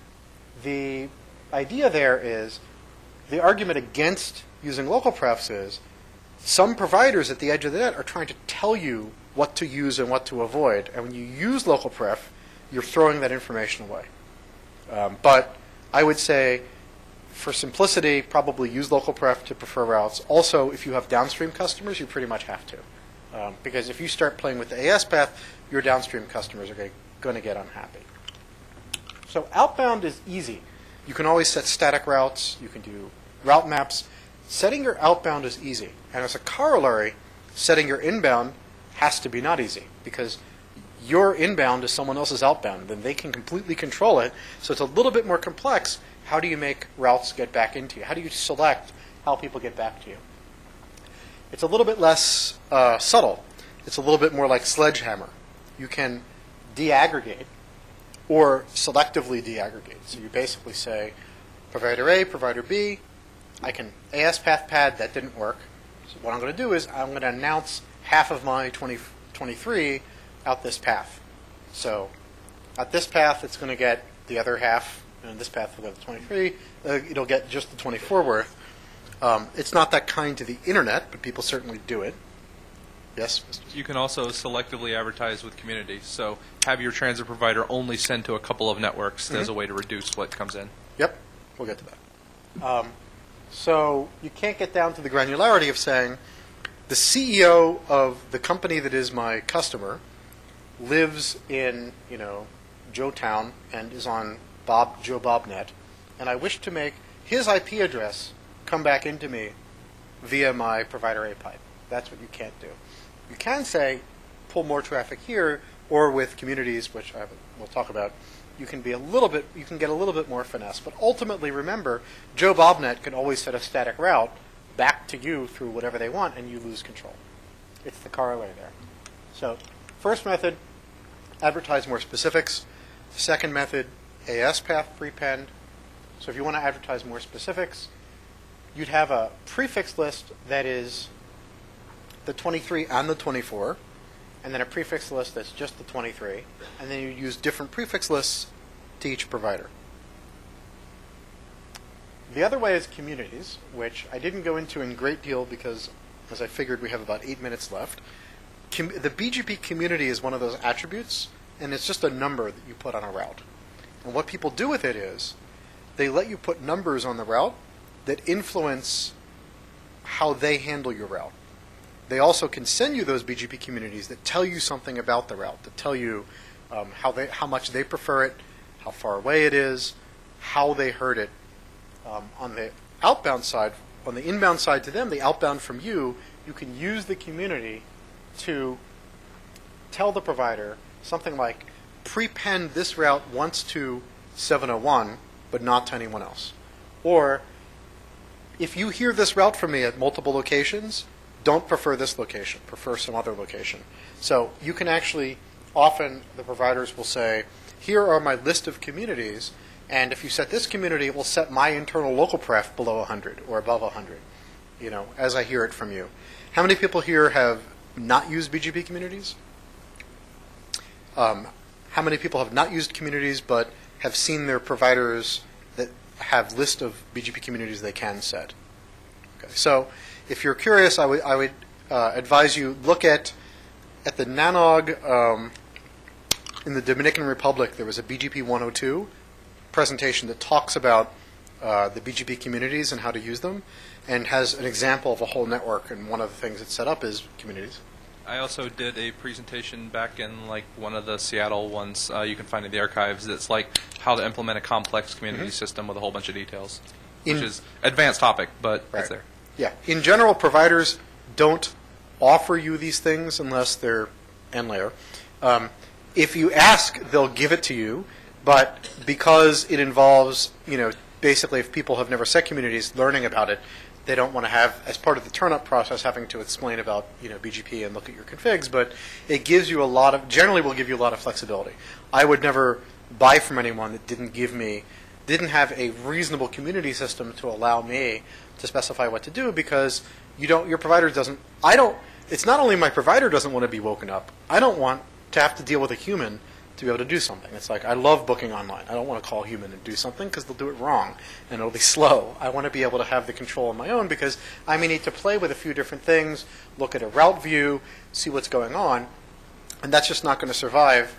the idea there is, the argument against using local prefs is, some providers at the edge of the net are trying to tell you what to use and what to avoid, and when you use local pref, you're throwing that information away. But I would say, for simplicity, probably use local pref to prefer routes. Also, if you have downstream customers, you pretty much have to. Because if you start playing with the AS path, your downstream customers are going to get unhappy. So outbound is easy. You can always set static routes. You can do route maps. Setting your outbound is easy. And as a corollary, setting your inbound has to be not easy, because your inbound is someone else's outbound. Then they can completely control it. So it's a little bit more complex. How do you make routes get back into you? How do you select how people get back to you? It's a little bit less subtle. It's a little bit more like sledgehammer. You can deaggregate or selectively deaggregate. So you basically say, provider A, provider B, I can AS path pad, that didn't work. So what I'm going to do is I'm going to announce half of my 23 out this path. So at this path, it's going to get the other half, and this path will get the 23. It'll get just the 24 worth. It's not that kind to the internet, but people certainly do it. Yes, Mr. You can also selectively advertise with communities. So have your transit provider only send to a couple of networks as a way to reduce what comes in. Yep, we'll get to that. So you can't get down to the granularity of saying the CEO of the company that is my customer lives in, Joetown and is on Joe Bobnet, and I wish to make his IP address come back into me via my provider A pipe. That's what you can't do. You can say, pull more traffic here, or with communities, which we'll talk about, you can get a little bit more finesse. But ultimately, remember, Joe Bobnet can always set a static route back to you through whatever they want, and you lose control. It's the corollary there. So, first method, advertise more specifics. Second method, AS path prepend. So if you want to advertise more specifics, you'd have a prefix list that is the 23 and the 24, and then a prefix list that's just the 23, and then you use different prefix lists to each provider. The other way is communities, which I didn't go into in great deal because, as I figured, we have about 8 minutes left. The BGP community is one of those attributes, and it's just a number that you put on a route. And what people do with it is they let you put numbers on the route that influence how they handle your route. They also can send you those BGP communities that tell you something about the route, that tell you how much they prefer it, how far away it is, how they heard it. On the outbound side, on the inbound side to them, the outbound from you, you can use the community to tell the provider something like, prepend this route once to 701, but not to anyone else. Or, if you hear this route from me at multiple locations, don't prefer this location, prefer some other location. So you can actually, often the providers will say, here are my list of communities, and if you set this community, it will set my internal local pref below 100 or above 100, as I hear it from you. How many people here have not used BGP communities? How many people have not used communities but have seen their providers that have list of BGP communities they can set? Okay. So if you're curious, I would advise you look at the NANOG in the Dominican Republic. There was a BGP 102 presentation that talks about the BGP communities and how to use them, and has an example of a whole network, and one of the things it's set up is communities. I also did a presentation back in one of the Seattle ones you can find in the archives that's like how to implement a complex community system with a whole bunch of details, which is advanced topic, but it's there. Yeah. In general, providers don't offer you these things unless they're end layer. If you ask, they'll give it to you, but because it involves, basically if people have never set communities, learning about it, they don't want to have, as part of the turn-up process, having to explain about BGP and look at your configs, but it gives you generally will give you a lot of flexibility. I would never buy from anyone that didn't have a reasonable community system to allow me to specify what to do, because your provider doesn't, it's not only my provider doesn't want to be woken up, I don't want to have to deal with a human to be able to do something. It's like, I love booking online. I don't want to call a human and do something because they'll do it wrong and it'll be slow. I want to be able to have the control on my own because I may need to play with a few different things, look at a route view, see what's going on, and that's just not going to survive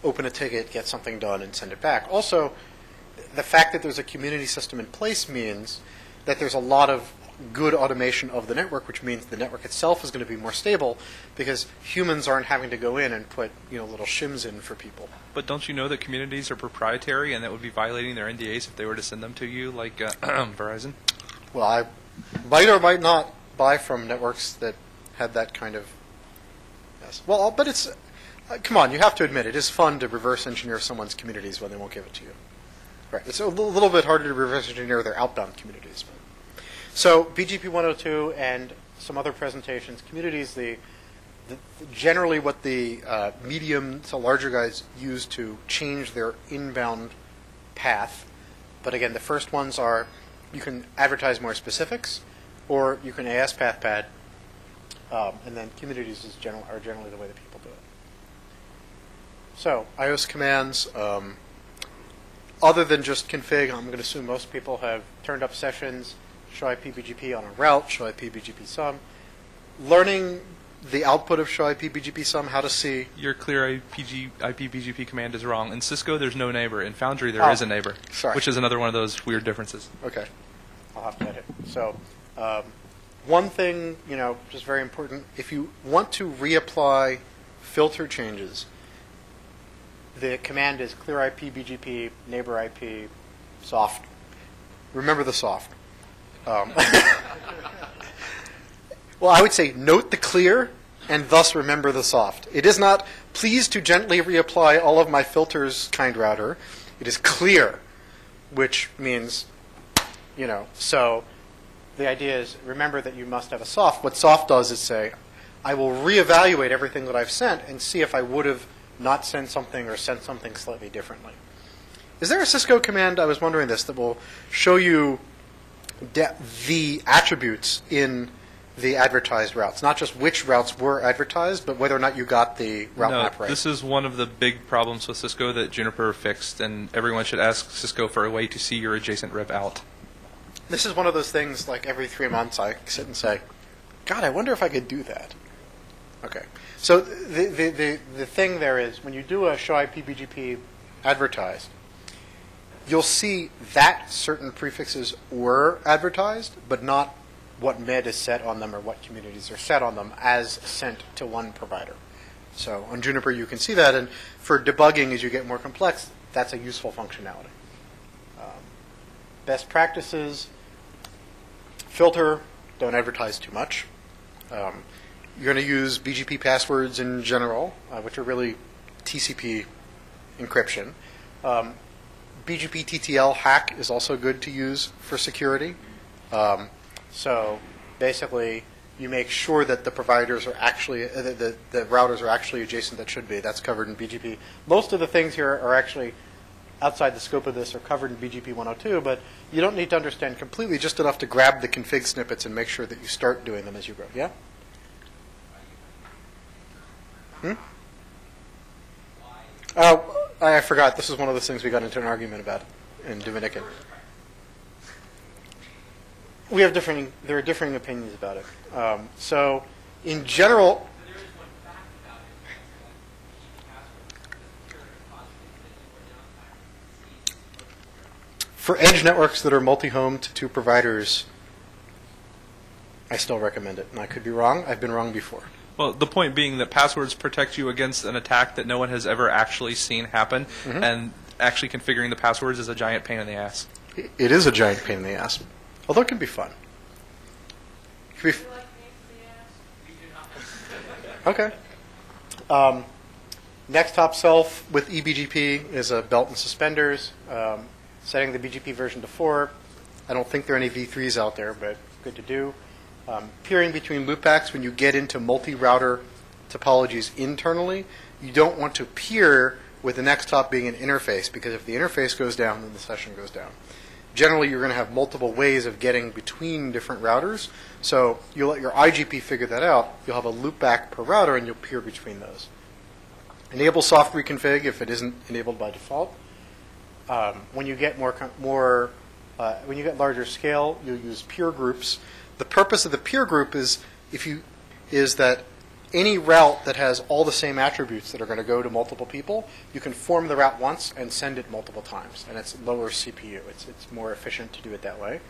open a ticket, get something done, and send it back. Also, the fact that there's a community system in place means that there's a lot of good automation of the network, which means the network itself is going to be more stable because humans aren't having to go in and put little shims in for people. But don't you know that communities are proprietary and that would be violating their NDAs if they were to send them to you, like Verizon? Well, I might or might not buy from networks that had that kind of. Yes. Well, but it's come on, you have to admit it is fun to reverse engineer someone's communities when they won't give it to you. Right. It's a little bit harder to reverse engineer their outbound communities. But. So BGP 102 and some other presentations, communities, generally what the medium to larger guys use to change their inbound path. But again, the first ones are you can advertise more specifics, or you can AS path pad, and then communities are generally the way that people do it. So iOS commands, other than just config, I'm going to assume most people have turned up sessions, show IP BGP on a route, show IP BGP sum. Learning the output of show IP BGP sum, how to see. Your clear IP BGP command is wrong. In Cisco, there's no neighbor. In Foundry, there is a neighbor, which is another one of those weird differences. Okay. I'll have to edit. So one thing, just very important, if you want to reapply filter changes, the command is clear IP BGP, neighbor IP, soft. Remember the soft. Well, I would say note the clear and thus remember the soft. It is not please to gently reapply all of my filters kind router. It is clear, which means, so the idea is remember that you must have a soft. What soft does is say, I will reevaluate everything that I've sent and see if I would have not sent something or sent something slightly differently. Is there a Cisco command, I was wondering this, that will show you the attributes in the advertised routes, not just which routes were advertised, but whether or not you got the route map right? This is one of the big problems with Cisco that Juniper fixed, and everyone should ask Cisco for a way to see your adjacent rip out. This is one of those things, like every 3 months I sit and say, God, I wonder if I could do that. Okay. So the thing there is, when you do a show IP BGP advertised, you'll see that certain prefixes were advertised, but not what MED is set on them or what communities are set on them as sent to one provider. So on Juniper, you can see that. And for debugging, as you get more complex, that's a useful functionality. Best practices, filter, don't advertise too much. You're going to use BGP passwords in general, which are really TCP encryption. BGP TTL hack is also good to use for security. So basically, you make sure that the providers are actually, the routers are actually adjacent that should be. That's covered in BGP. Most of the things here are actually outside the scope of this are covered in BGP 102, but you don't need to understand completely, just enough to grab the config snippets and make sure that you start doing them as you grow. Yeah? I forgot. This is one of those things we got into an argument about in Dominican. There are differing opinions about it. So, in general, for edge networks that are multi-home to 2 providers, I still recommend it. And I could be wrong. I've been wrong before. Well, the point being that passwords protect you against an attack that no one has ever actually seen happen, and actually configuring the passwords is a giant pain in the ass. It is a giant pain in the ass, although it can be fun. Okay. Next top self with eBGP is a belt and suspenders. Setting the BGP version to 4. I don't think there are any V3s out there, but good to do. Peering between loopbacks, when you get into multi-router topologies internally, you don't want to peer with the next hop being an interface, because if the interface goes down, then the session goes down. Generally, you're going to have multiple ways of getting between different routers, so you'll let your IGP figure that out. You'll have a loopback per router, and you'll peer between those. Enable soft reconfig if it isn't enabled by default. When you get when you get larger scale, you'll use peer groups. The purpose of the peer group is that any route that has all the same attributes that are going to go to multiple people, you can form the route once and send it multiple times, and it's lower CPU. It's more efficient to do it that way.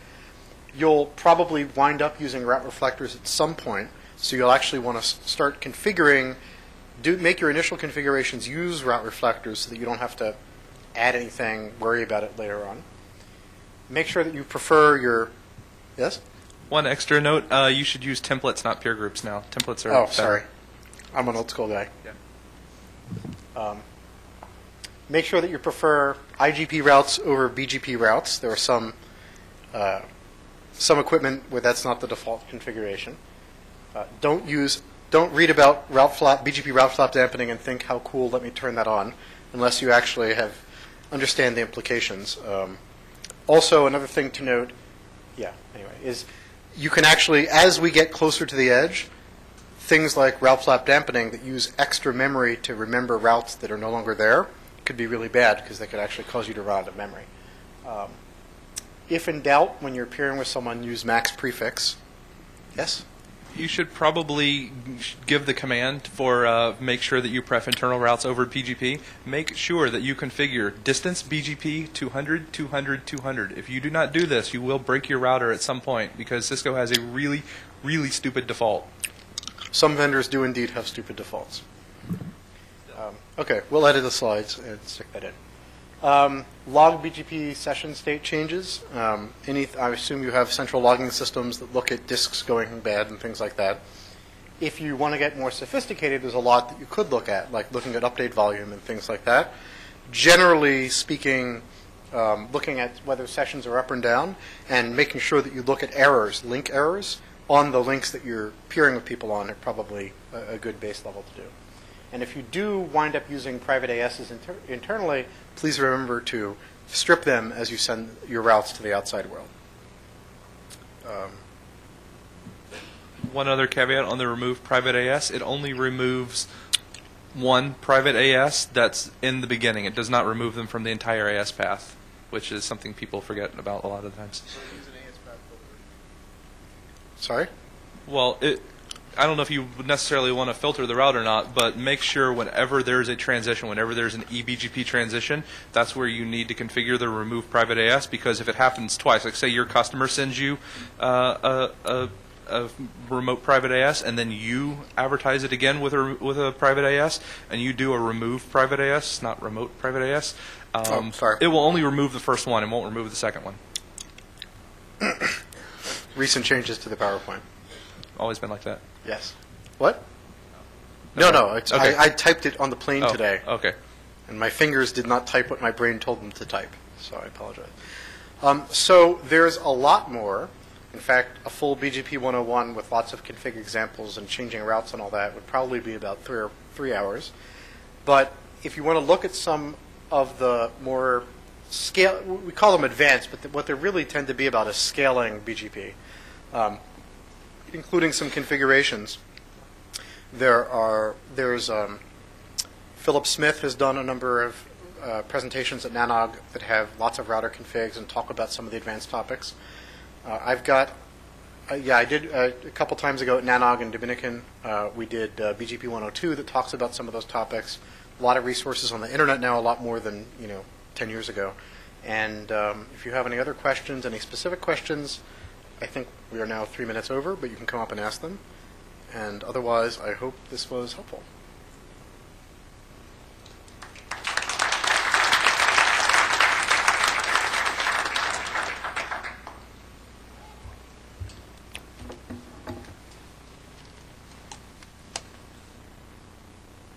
You'll probably wind up using route reflectors at some point, so you'll actually want to start configuring, make your initial configurations use route reflectors so that you don't have to add anything, worry about it later on. Make sure that you prefer your, yes? One extra note, you should use templates, not peer groups now. Templates are better. Sorry. I'm an old school guy. Yeah. Make sure that you prefer IGP routes over BGP routes. There are some equipment where that's not the default configuration. Don't read about BGP route flap dampening and think, how cool, let me turn that on, unless you actually understand the implications. Also, another thing to note, is you can actually, as we get closer to the edge, things like route flap dampening that use extra memory to remember routes that are no longer there could be really bad, because they could actually cause you to run out of memory. If in doubt, when you're peering with someone, use max prefix. Yes? You should probably give the command for make sure that you pref internal routes over BGP. Make sure that you configure distance BGP 200, 200, 200. If you do not do this, you will break your router at some point, because Cisco has a really, really stupid default. Some vendors do indeed have stupid defaults. Okay, we'll edit the slides and stick that in. Log BGP session state changes. I assume you have central logging systems that look at disks going bad and things like that. If you want to get more sophisticated, there's a lot that you could look at, like looking at update volume and things like that. Generally speaking, looking at whether sessions are up and down, and making sure that you look at errors, link errors, on the links that you're peering with people on are probably a good base level to do. And if you do wind up using private ASs internally, please remember to strip them as you send your routes to the outside world. One other caveat on the remove private AS, it only removes one private AS that's in the beginning. It does not remove them from the entire AS path, which is something people forget about a lot of times. Sorry? Well, I don't know if you would necessarily want to filter the route or not, but make sure whenever there's a transition, whenever there's an eBGP transition, that's where you need to configure the remove private AS, because if it happens twice, like say your customer sends you a remote private AS, and then you advertise it again with a private AS, and you do a remove private AS, not remote private AS, it will only remove the first one and won't remove the second one. Recent changes to the PowerPoint. Always been like that. Yes. What? No. Okay. I typed it on the plane today. Okay. And my fingers did not type what my brain told them to type, so I apologize. So there's a lot more. In fact, a full BGP 101 with lots of config examples and changing routes and all that would probably be about 3 hours. But if you want to look at some of the more scale, we call them advanced, but what they really tend to be about is scaling BGP, including some configurations. There's Philip Smith has done a number of presentations at NANOG that have lots of router configs and talk about some of the advanced topics. I've got, I did a couple times ago at NANOG in Dominican, we did BGP 102 that talks about some of those topics. A lot of resources on the internet now, a lot more than 10 years ago. And if you have any other questions, any specific questions, I think we are now 3 minutes over, but you can come up and ask them. And otherwise, I hope this was helpful.